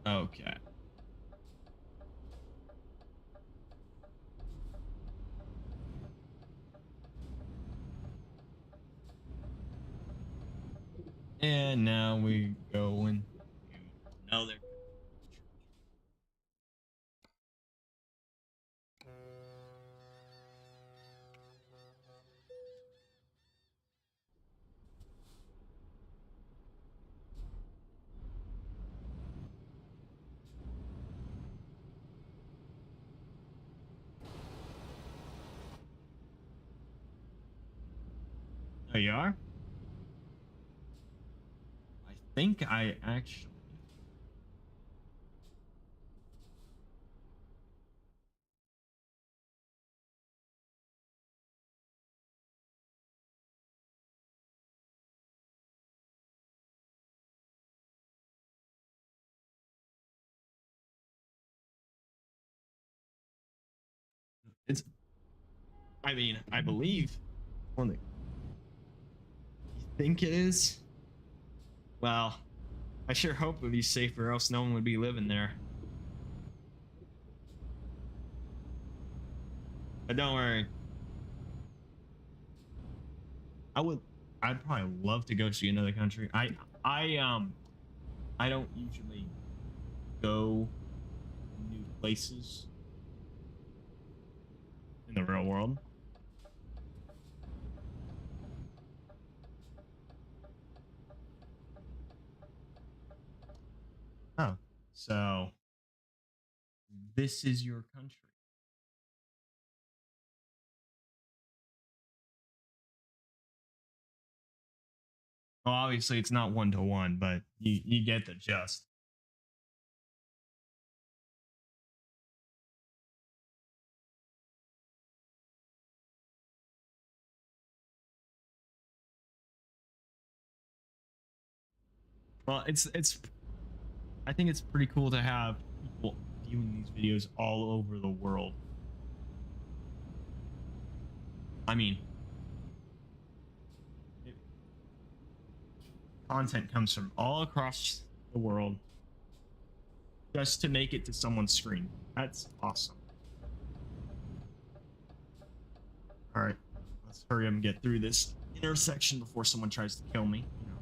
Okay. And now we go into another. There you are. I think I actually. It's. I mean, I believe one that you think it is. Well, I sure hope it would be safer, else no one would be living there. But don't worry. I would. I'd probably love to go see another country. I don't usually go new places in the real world. Oh, so this is your country. Well, obviously it's not one to one, but you get the gist. Well, it's I think it's pretty cool to have people viewing these videos all over the world. I mean, it, content comes from all across the world just to make it to someone's screen. That's awesome. All right, let's hurry up and get through this intersection before someone tries to kill me. You know,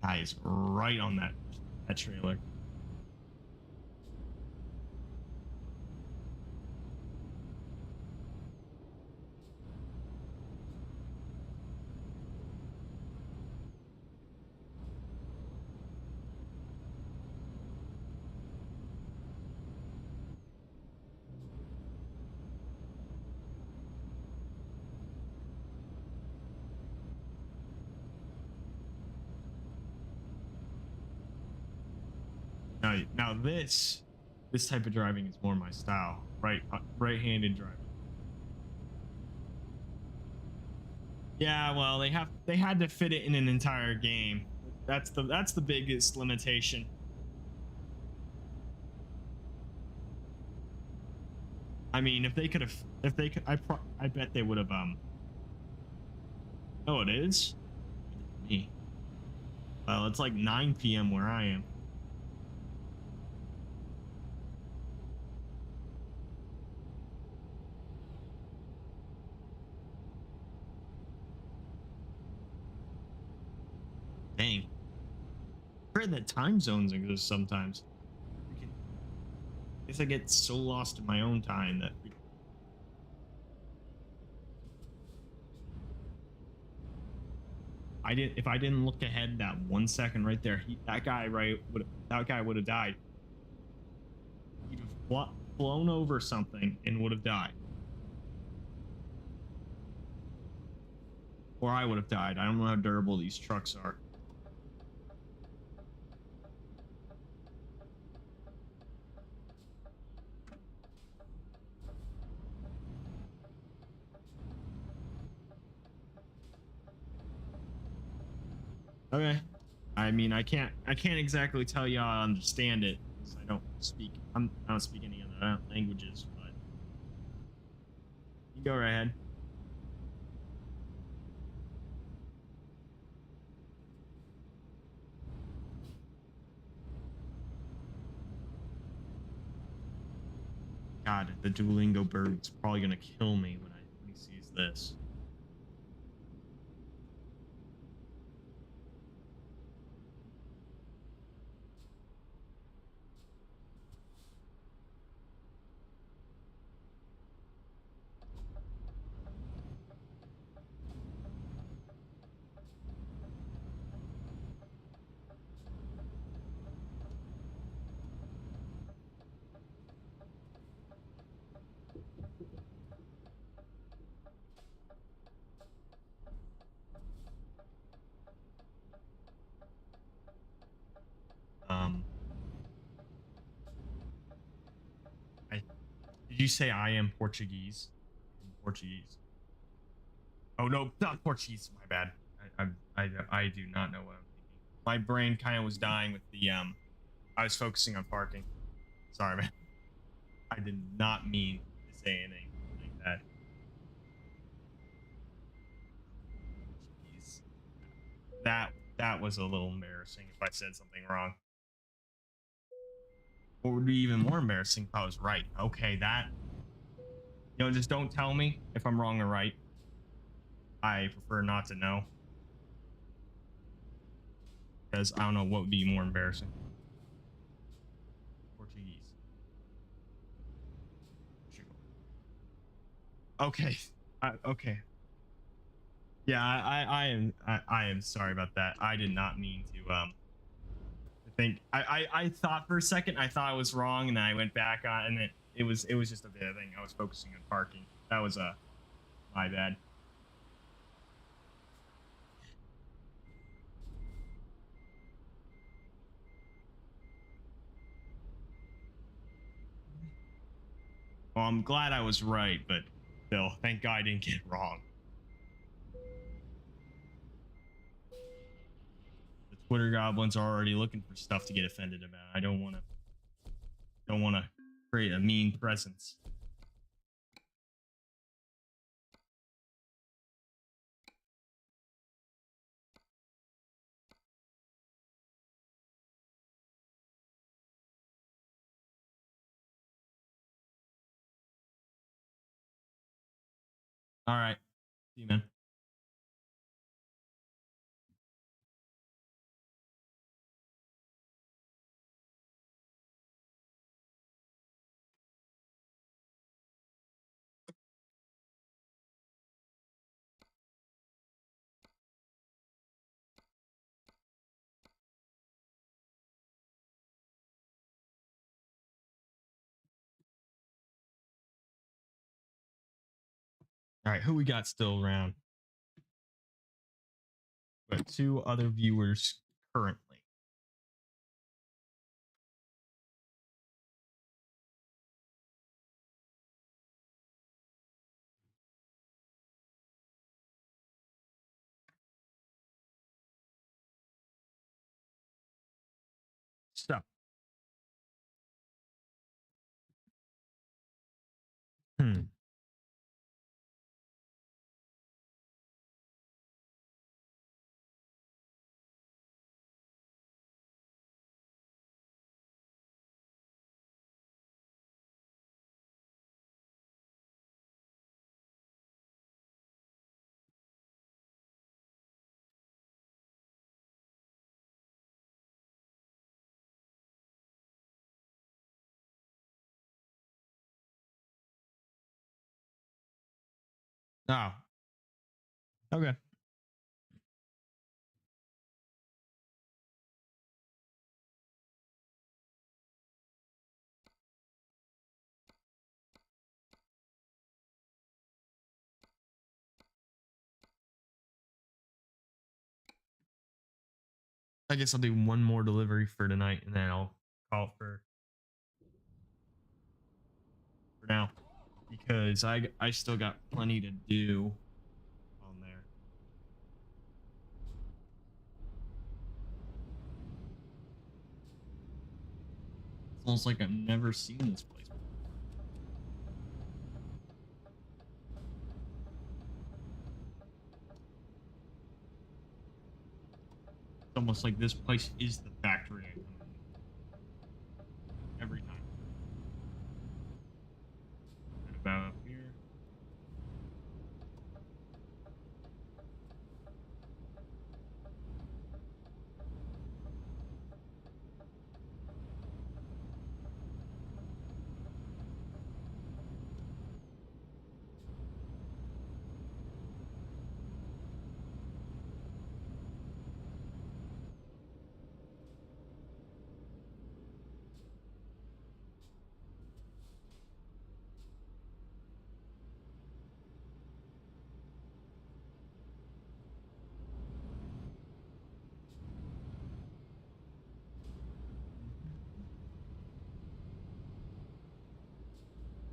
the guy is right on that trailer. Now this type of driving is more my style. Right-handed driving. Yeah, well, they had to fit it in an entire game. That's the biggest limitation. I mean, if they could, I bet they would have. Oh, it is me. Well, it's like 9 p.m. where I am. Dang, I heard that time zones exist sometimes. Freaking- I guess I get so lost in my own time that I didn't. If I didn't look ahead that 1 second right there, that guy would have died. He'd have flown over something and would have died, or I would have died. I don't know how durable these trucks are. Okay. I mean, I can't exactly tell you I understand it because I don't speak any other languages, but you go right ahead. God, the Duolingo bird's probably gonna kill me when he sees this. Um, I did you say I am Portuguese? In Portuguese. Oh no, not Portuguese. My bad. I do not know what I'm thinking. My brain kind of was dying with the I was focusing on parking. Sorry, man. I did not mean to say anything like that. Jeez. That was a little embarrassing if I said something wrong. What would be even more embarrassing if I was right? Okay, that, just don't tell me if I'm wrong or right. I prefer not to know because I don't know what would be more embarrassing. Portuguese. Portugal. Okay. Okay. Yeah, I am sorry about that. I did not mean to think. I thought for a second I thought I was wrong, and then I went back on, and it was just a bit of thing. I was focusing on parking. That was my bad. Well, I'm glad I was right, but still, thank God I didn't get it wrong. The Twitter goblins are already looking for stuff to get offended about. I don't want to create a mean presence. All right, see you, man. All right, who we got still around? But two other viewers currently. So, hmm. Oh, okay. I guess I'll do one more delivery for tonight, and then I'll call for now because I still got plenty to do on there. It's almost like I've never seen this place before. It's almost like this place is the factory I come in every time. Right about up here.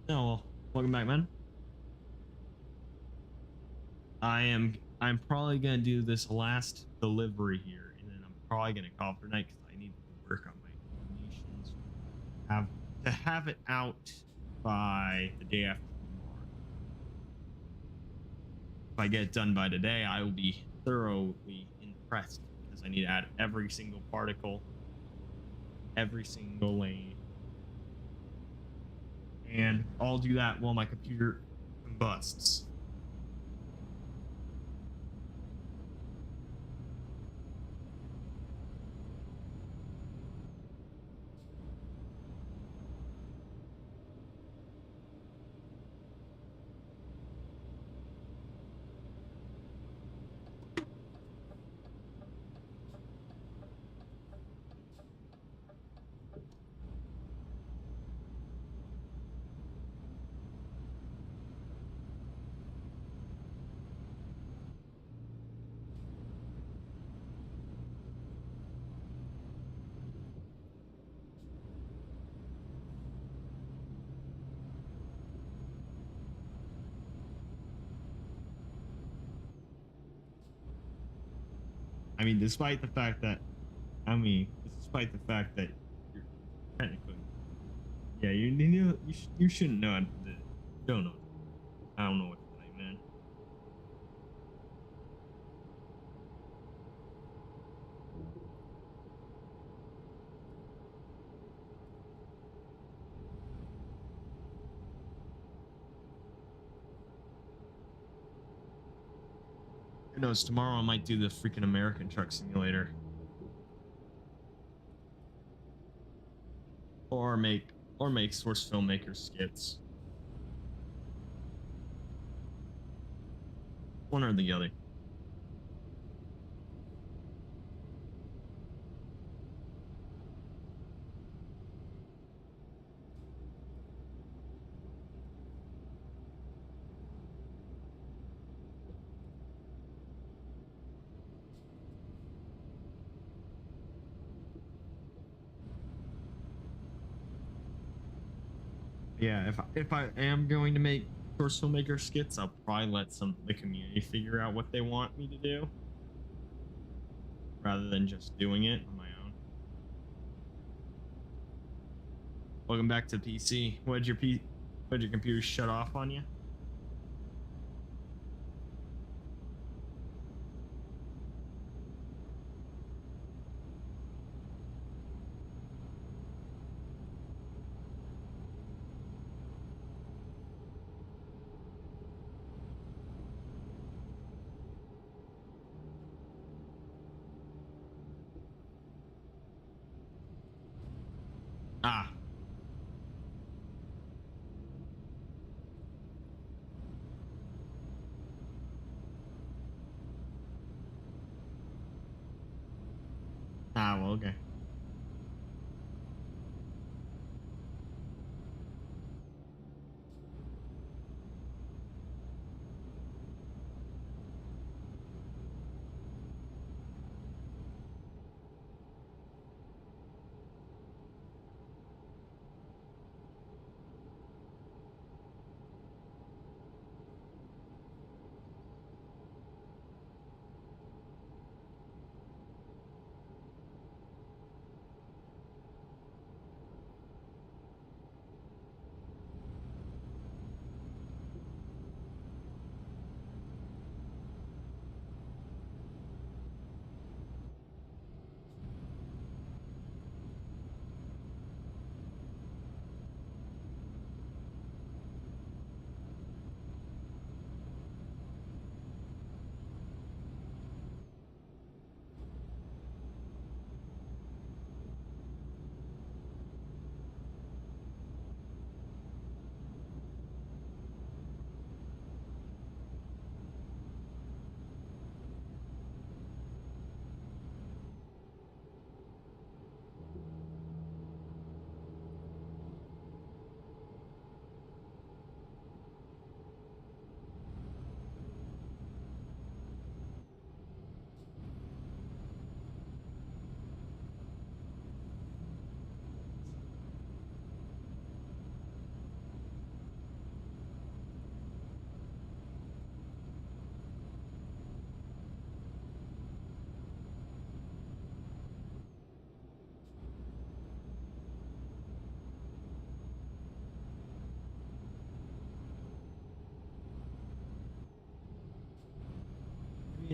Oh, well, welcome back, man. I'm probably gonna do this last delivery here, and then I'm probably gonna call for night because I need to work on my animations. Have to have it out by the day after tomorrow. If I get it done by today, I will be thoroughly impressed because I need to add every single particle, every single lane, and I'll do that while my computer combusts. I mean, despite the fact that you're technically, yeah, you shouldn't know the don't know. I don't know what to tell you, man. Who knows? Tomorrow I might do the freaking American Truck Simulator, or make source filmmaker skits. One or the other. Yeah, if I am going to make source filmmaker skits, I'll probably let the community figure out what they want me to do, rather than just doing it on my own. Welcome back to PC. What did your computer shut off on you? Ah, well, okay.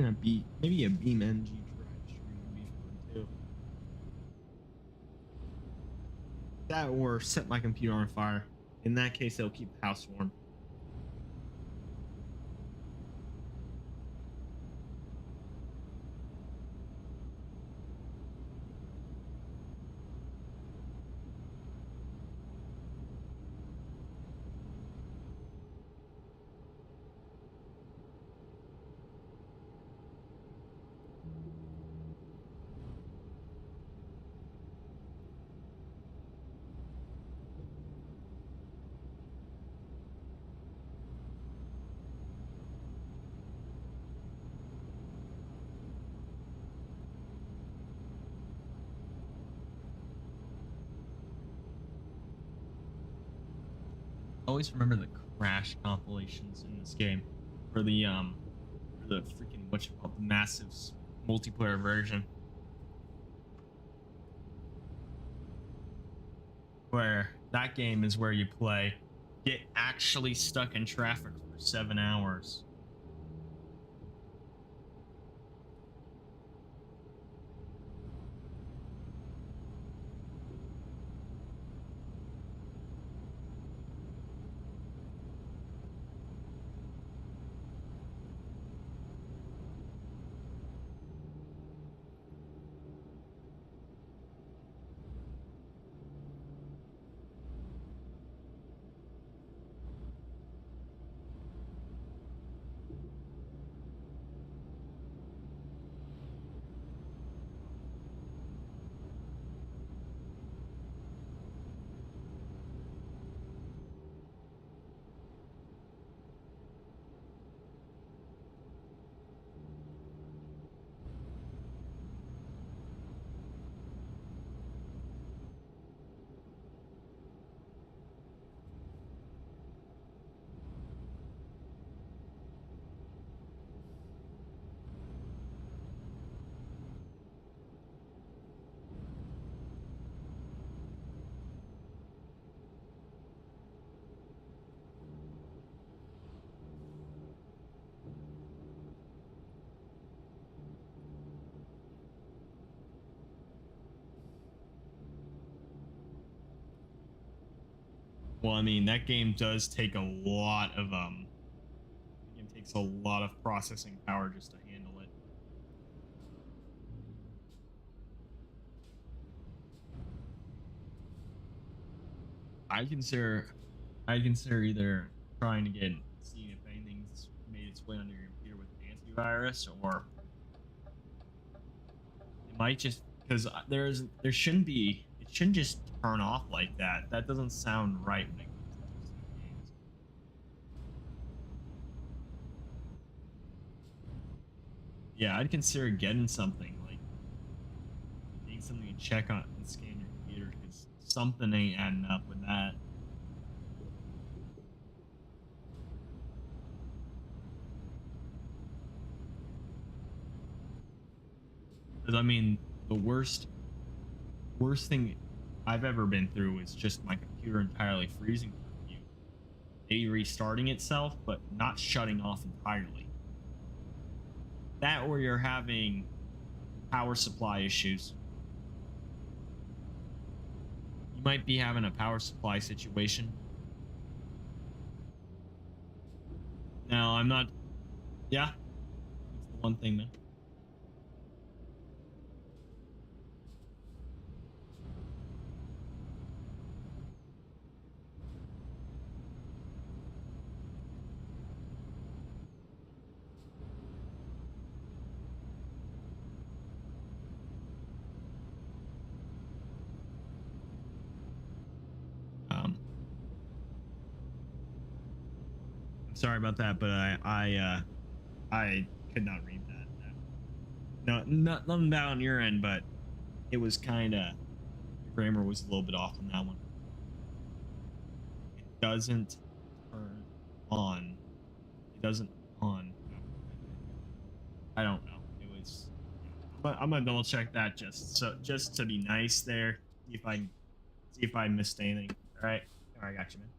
maybe a Beam NG drive stream would be fun too. That or set my computer on fire. In that case, it'll keep the house warm. Always remember the crash compilations in this game for the freaking the massive multiplayer version where that game is where you play get actually stuck in traffic for 7 hours. Well, I mean, that game does take a lot of the game takes a lot of processing power just to handle it. I consider I consider either trying to get seeing if anything's made its way onto your computer with an antivirus, or it might just because there shouldn't be it shouldn't just turn off like that. That doesn't sound right when it comes to some games. Yeah, I'd consider getting something like getting something to check on and scan your computer because something ain't adding up with that. Because I mean, the worst thing I've ever been through is just my computer entirely freezing for a few, maybe restarting itself, but not shutting off entirely. That or you're having power supply issues. You might be having a power supply situation. Now, I'm not. Yeah, that's the one thing, man. Um, I'm sorry about that, but I could not read that. No, nothing bad on your end, but it was kind of grammar was a little bit off on that one. It doesn't turn on. It doesn't on. I don't know. It was. Yeah. I'm gonna double check that just to be nice there. See if I missed anything. All right. All right. Got you, man.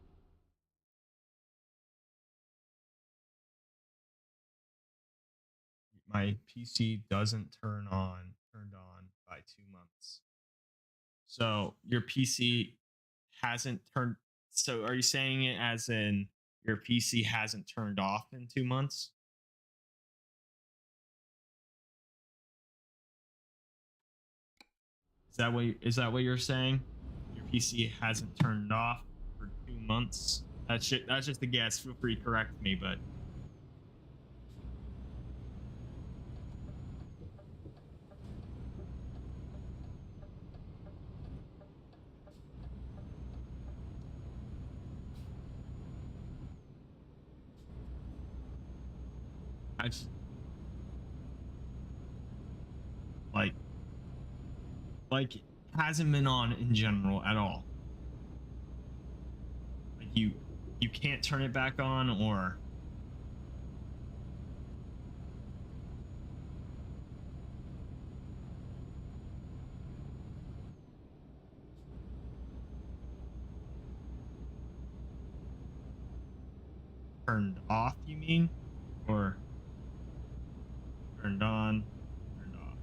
my PC doesn't turned on by 2 months. So your PC hasn't turned. So are you saying it as in your PC hasn't turned off in 2 months? Is that what you're saying? Your PC hasn't turned off for 2 months. That's just a guess. Feel free to correct me, but I just like like hasn't been on in general at all. Like you can't turn it back on or turned off, you mean? Or turned on, turned off.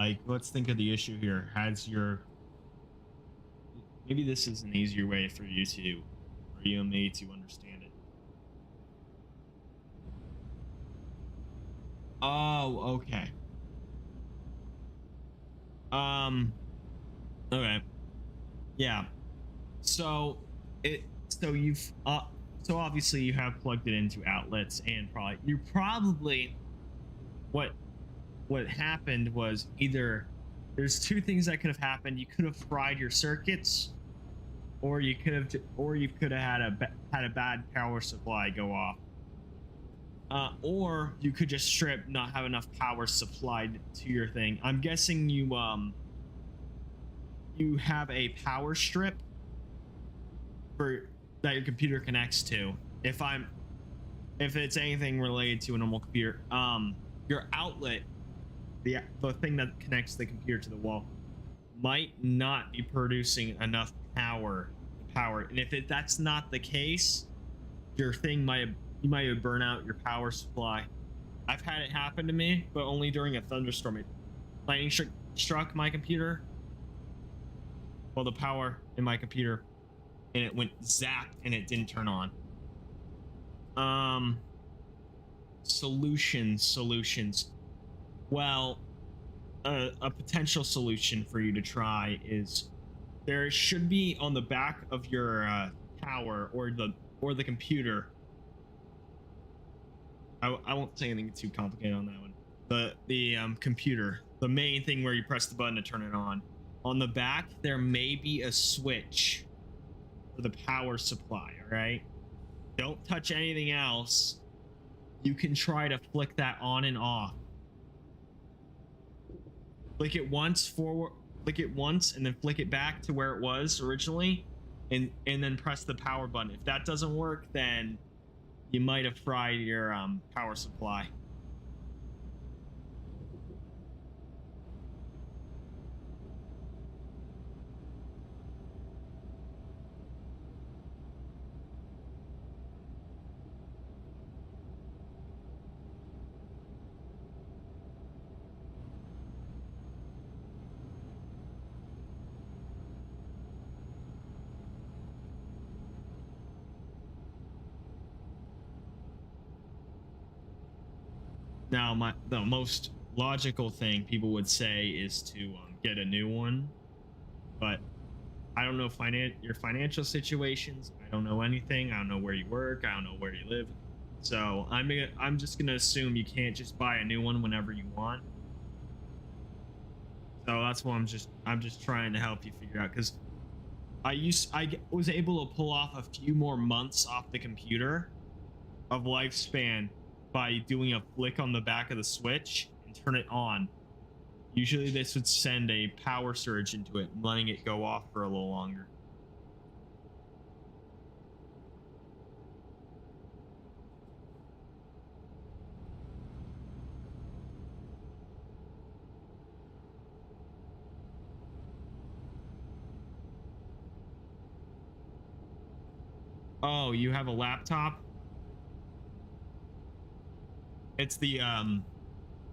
Like, let's think of the issue here. Has your maybe this is an easier way for you and me to understand it. Oh, okay. Um, okay. Yeah. So so you've so obviously you have plugged it into outlets and probably what what happened was either there's two things that could have happened. You could have fried your circuits, or you could have had had a bad power supply go off, or you could just strip not have enough power supplied to your thing. I'm guessing you have a power strip for that your computer connects to. If it's anything related to a normal computer, your outlet, the thing that connects the computer to the wall, might not be producing enough power. And if that's not the case, your thing you might have burned out your power supply. I've had it happen to me, but only during a thunderstorm. Lightning struck my computer, well, the power in my computer, and it went zap and it didn't turn on. Solutions. Well, a potential solution for you to try is there should be on the back of your tower or the computer. I won't say anything too complicated on that one. The computer, the main thing where you press the button to turn it on. On the back, there may be a switch for the power supply. All right, don't touch anything else. You can try to flick that on and off. Flick it once and then flick it back to where it was originally, and then press the power button. If that doesn't work, then you might have fried your power supply. Now, the most logical thing people would say is to get a new one, but I don't know your financial situations. I don't know anything. I don't know where you work. I don't know where you live. So I'm just gonna assume you can't just buy a new one whenever you want. So that's why I'm just trying to help you figure out, because I was able to pull off a few more months off the computer of lifespan by doing a flick on the back of the switch and turn it on. Usually this would send a power surge into it, letting it go off for a little longer. Oh, you have a laptop? It's the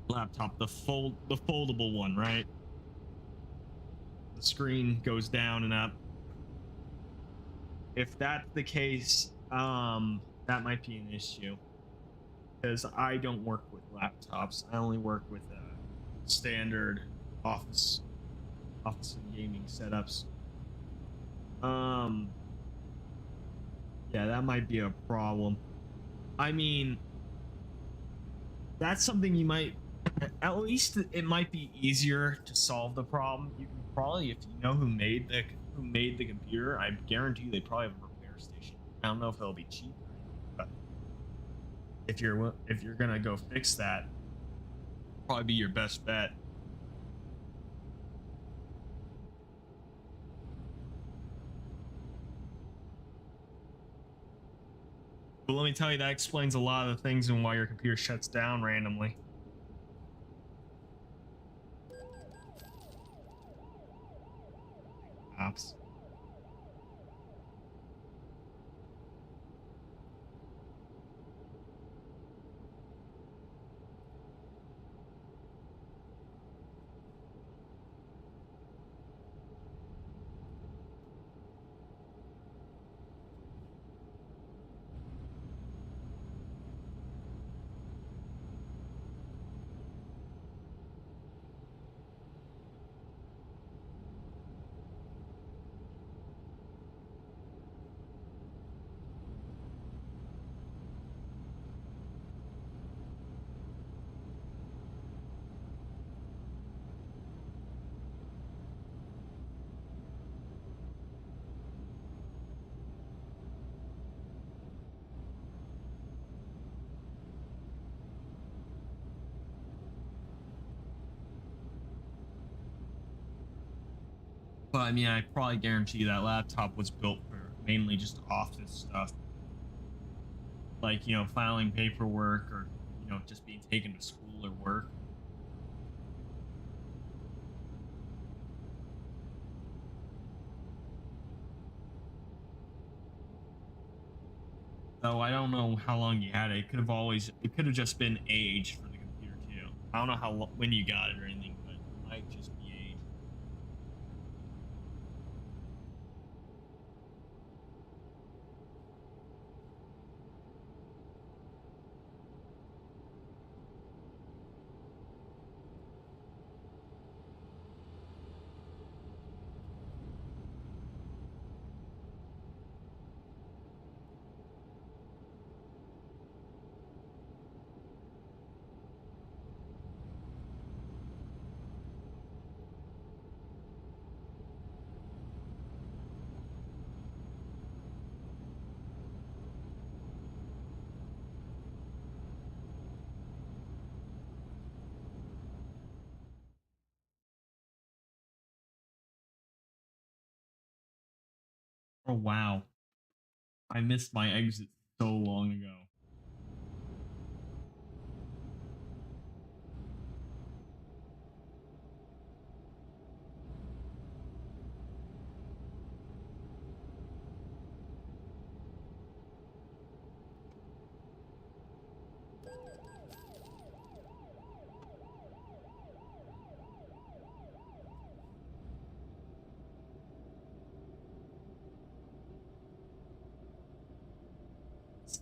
laptop, the foldable one, right? The screen goes down and up. If that's the case, that might be an issue, because I don't work with laptops. I only work with standard office and gaming setups. Yeah, that might be a problem. I mean, that's something you might, at least it might be easier to solve the problem. You can probably, if you know who made the computer, I guarantee you they probably have a repair station. I don't know if it'll be cheap or anything, but if you're gonna go fix that, probably be your best bet. But let me tell you, that explains a lot of the things and why your computer shuts down randomly. Ops. But I mean, I probably guarantee that laptop was built for mainly just office stuff, like, filing paperwork, or just being taken to school or work. So I don't know how long you had it. It could have just been age for the computer too. I don't know when you got it or anything, but it might just be age. Oh wow, I missed my exit so long ago.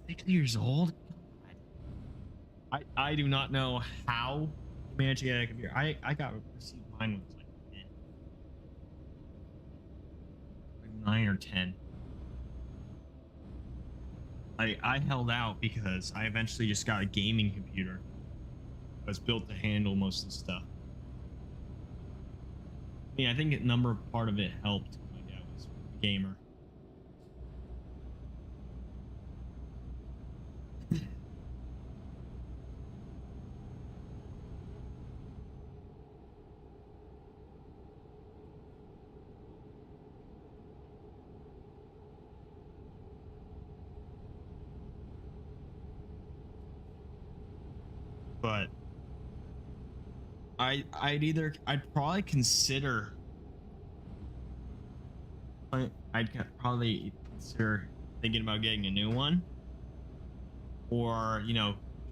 Six years old? I do not know how you managed to get a computer. I got received mine when I was like 10, like 9 or 10. I held out because I eventually just got a gaming computer. It was built to handle most of the stuff. I mean, I think a number part of it helped. My dad was a gamer. but I'd probably consider probably consider thinking about getting a new one, or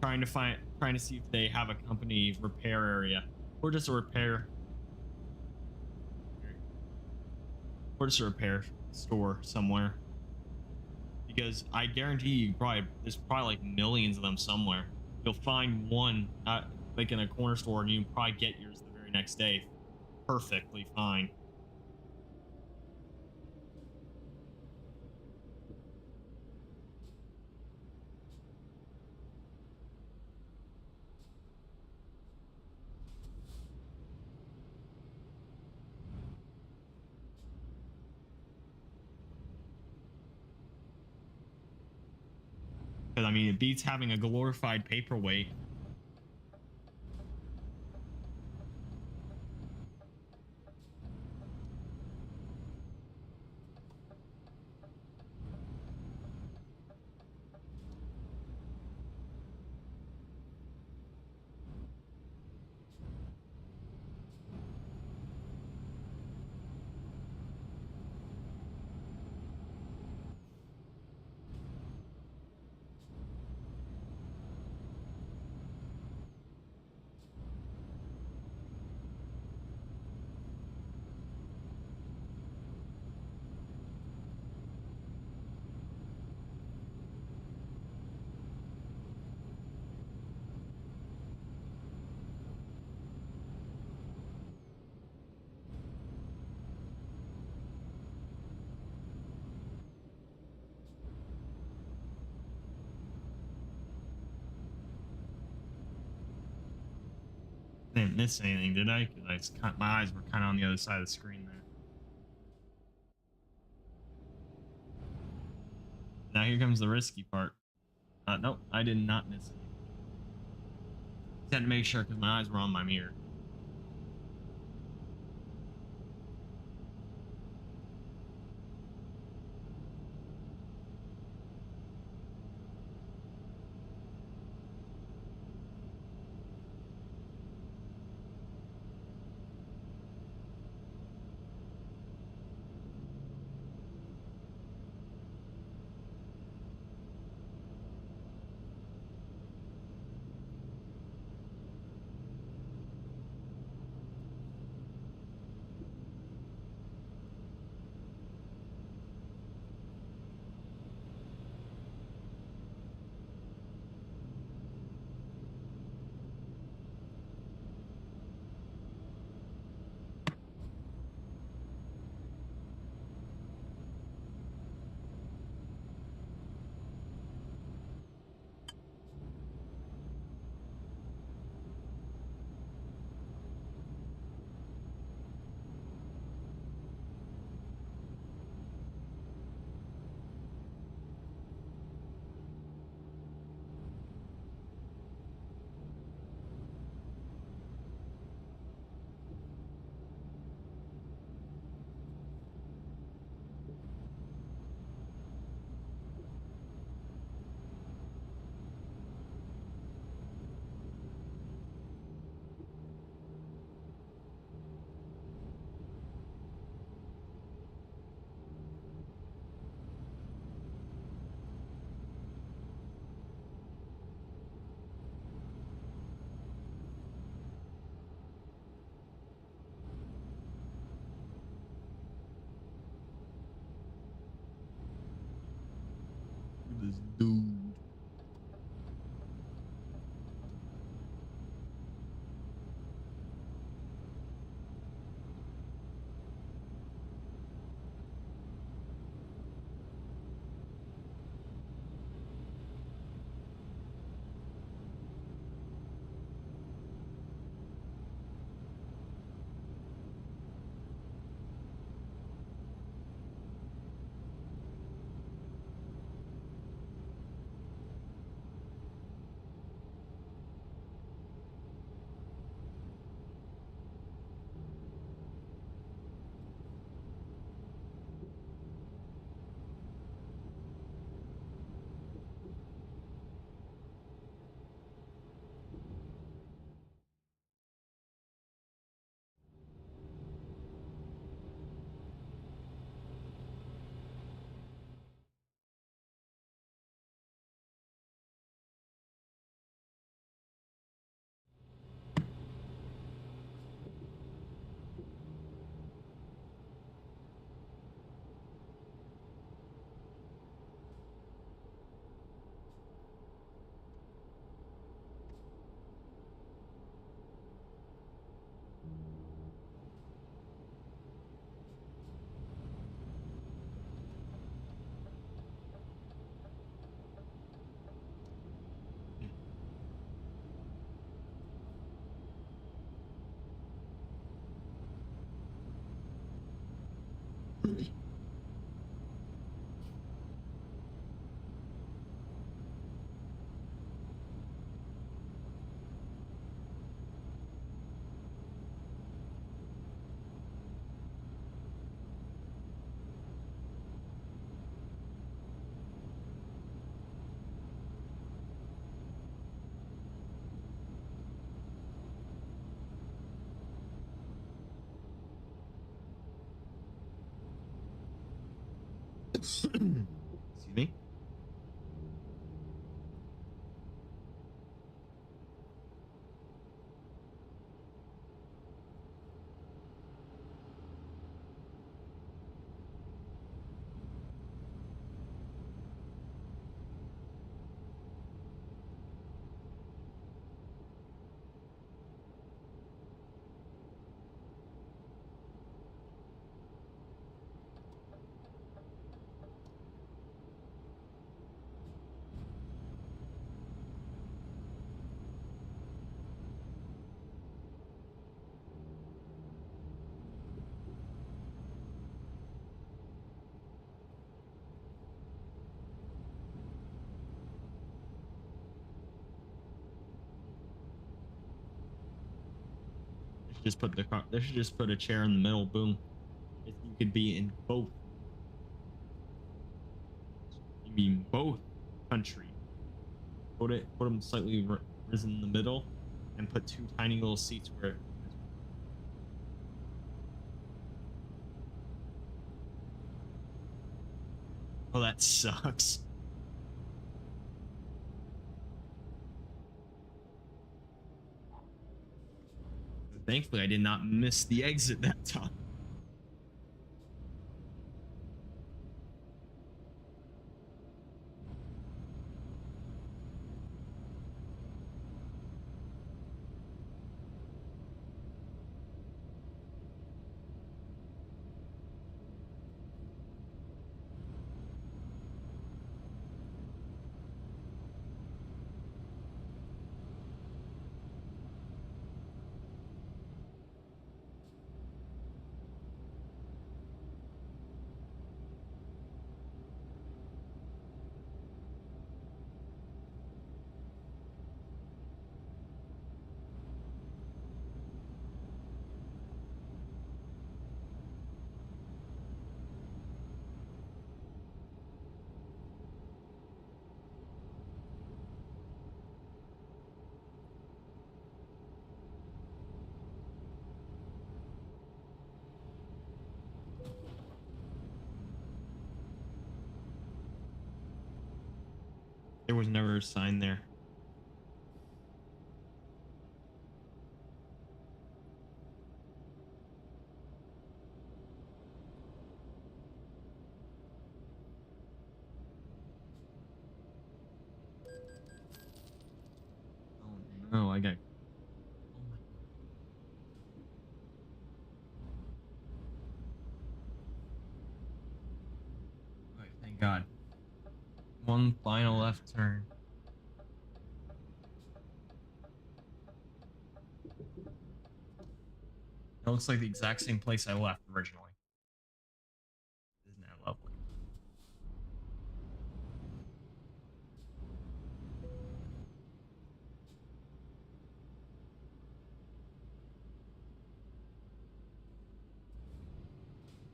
trying to see if they have a company repair area, or just a repair or just a repair store somewhere, because I guarantee you probably there's probably like millions of them somewhere. You'll find one like in a corner store, and you can probably get yours the very next day perfectly fine. Because I mean, it beats having a glorified paperweight. I didn't miss anything, did I? Because my eyes were kind of on the other side of the screen there. Now here comes the risky part. Nope, I did not miss anything. Just had to make sure because my eyes were on my mirror. This dude. Excuse me. They should just put the car. They should just put a chair in the middle. Boom. You could be in both. You mean both countries. Put them slightly risen in the middle, and put two tiny little seats where. Oh, that sucks. Thankfully, I did not miss the exit that time. There was never a sign there. Oh no, I got. Oh my. All right, thank God. One final left turn. It looks like the exact same place I left originally. Isn't that lovely?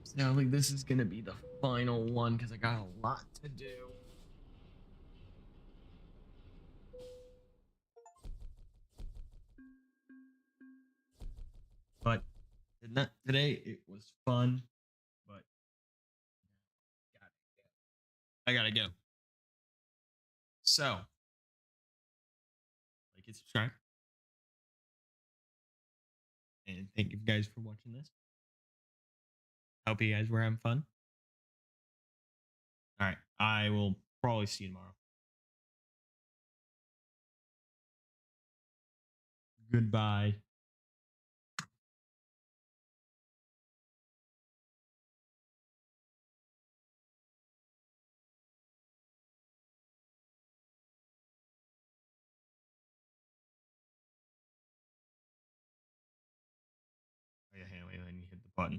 So I think this is gonna be the final one because I got a lot to do. But today it was fun, but I gotta go. So, like and subscribe. And thank you guys for watching this. Hope you guys were having fun. All right. I will probably see you tomorrow. Goodbye.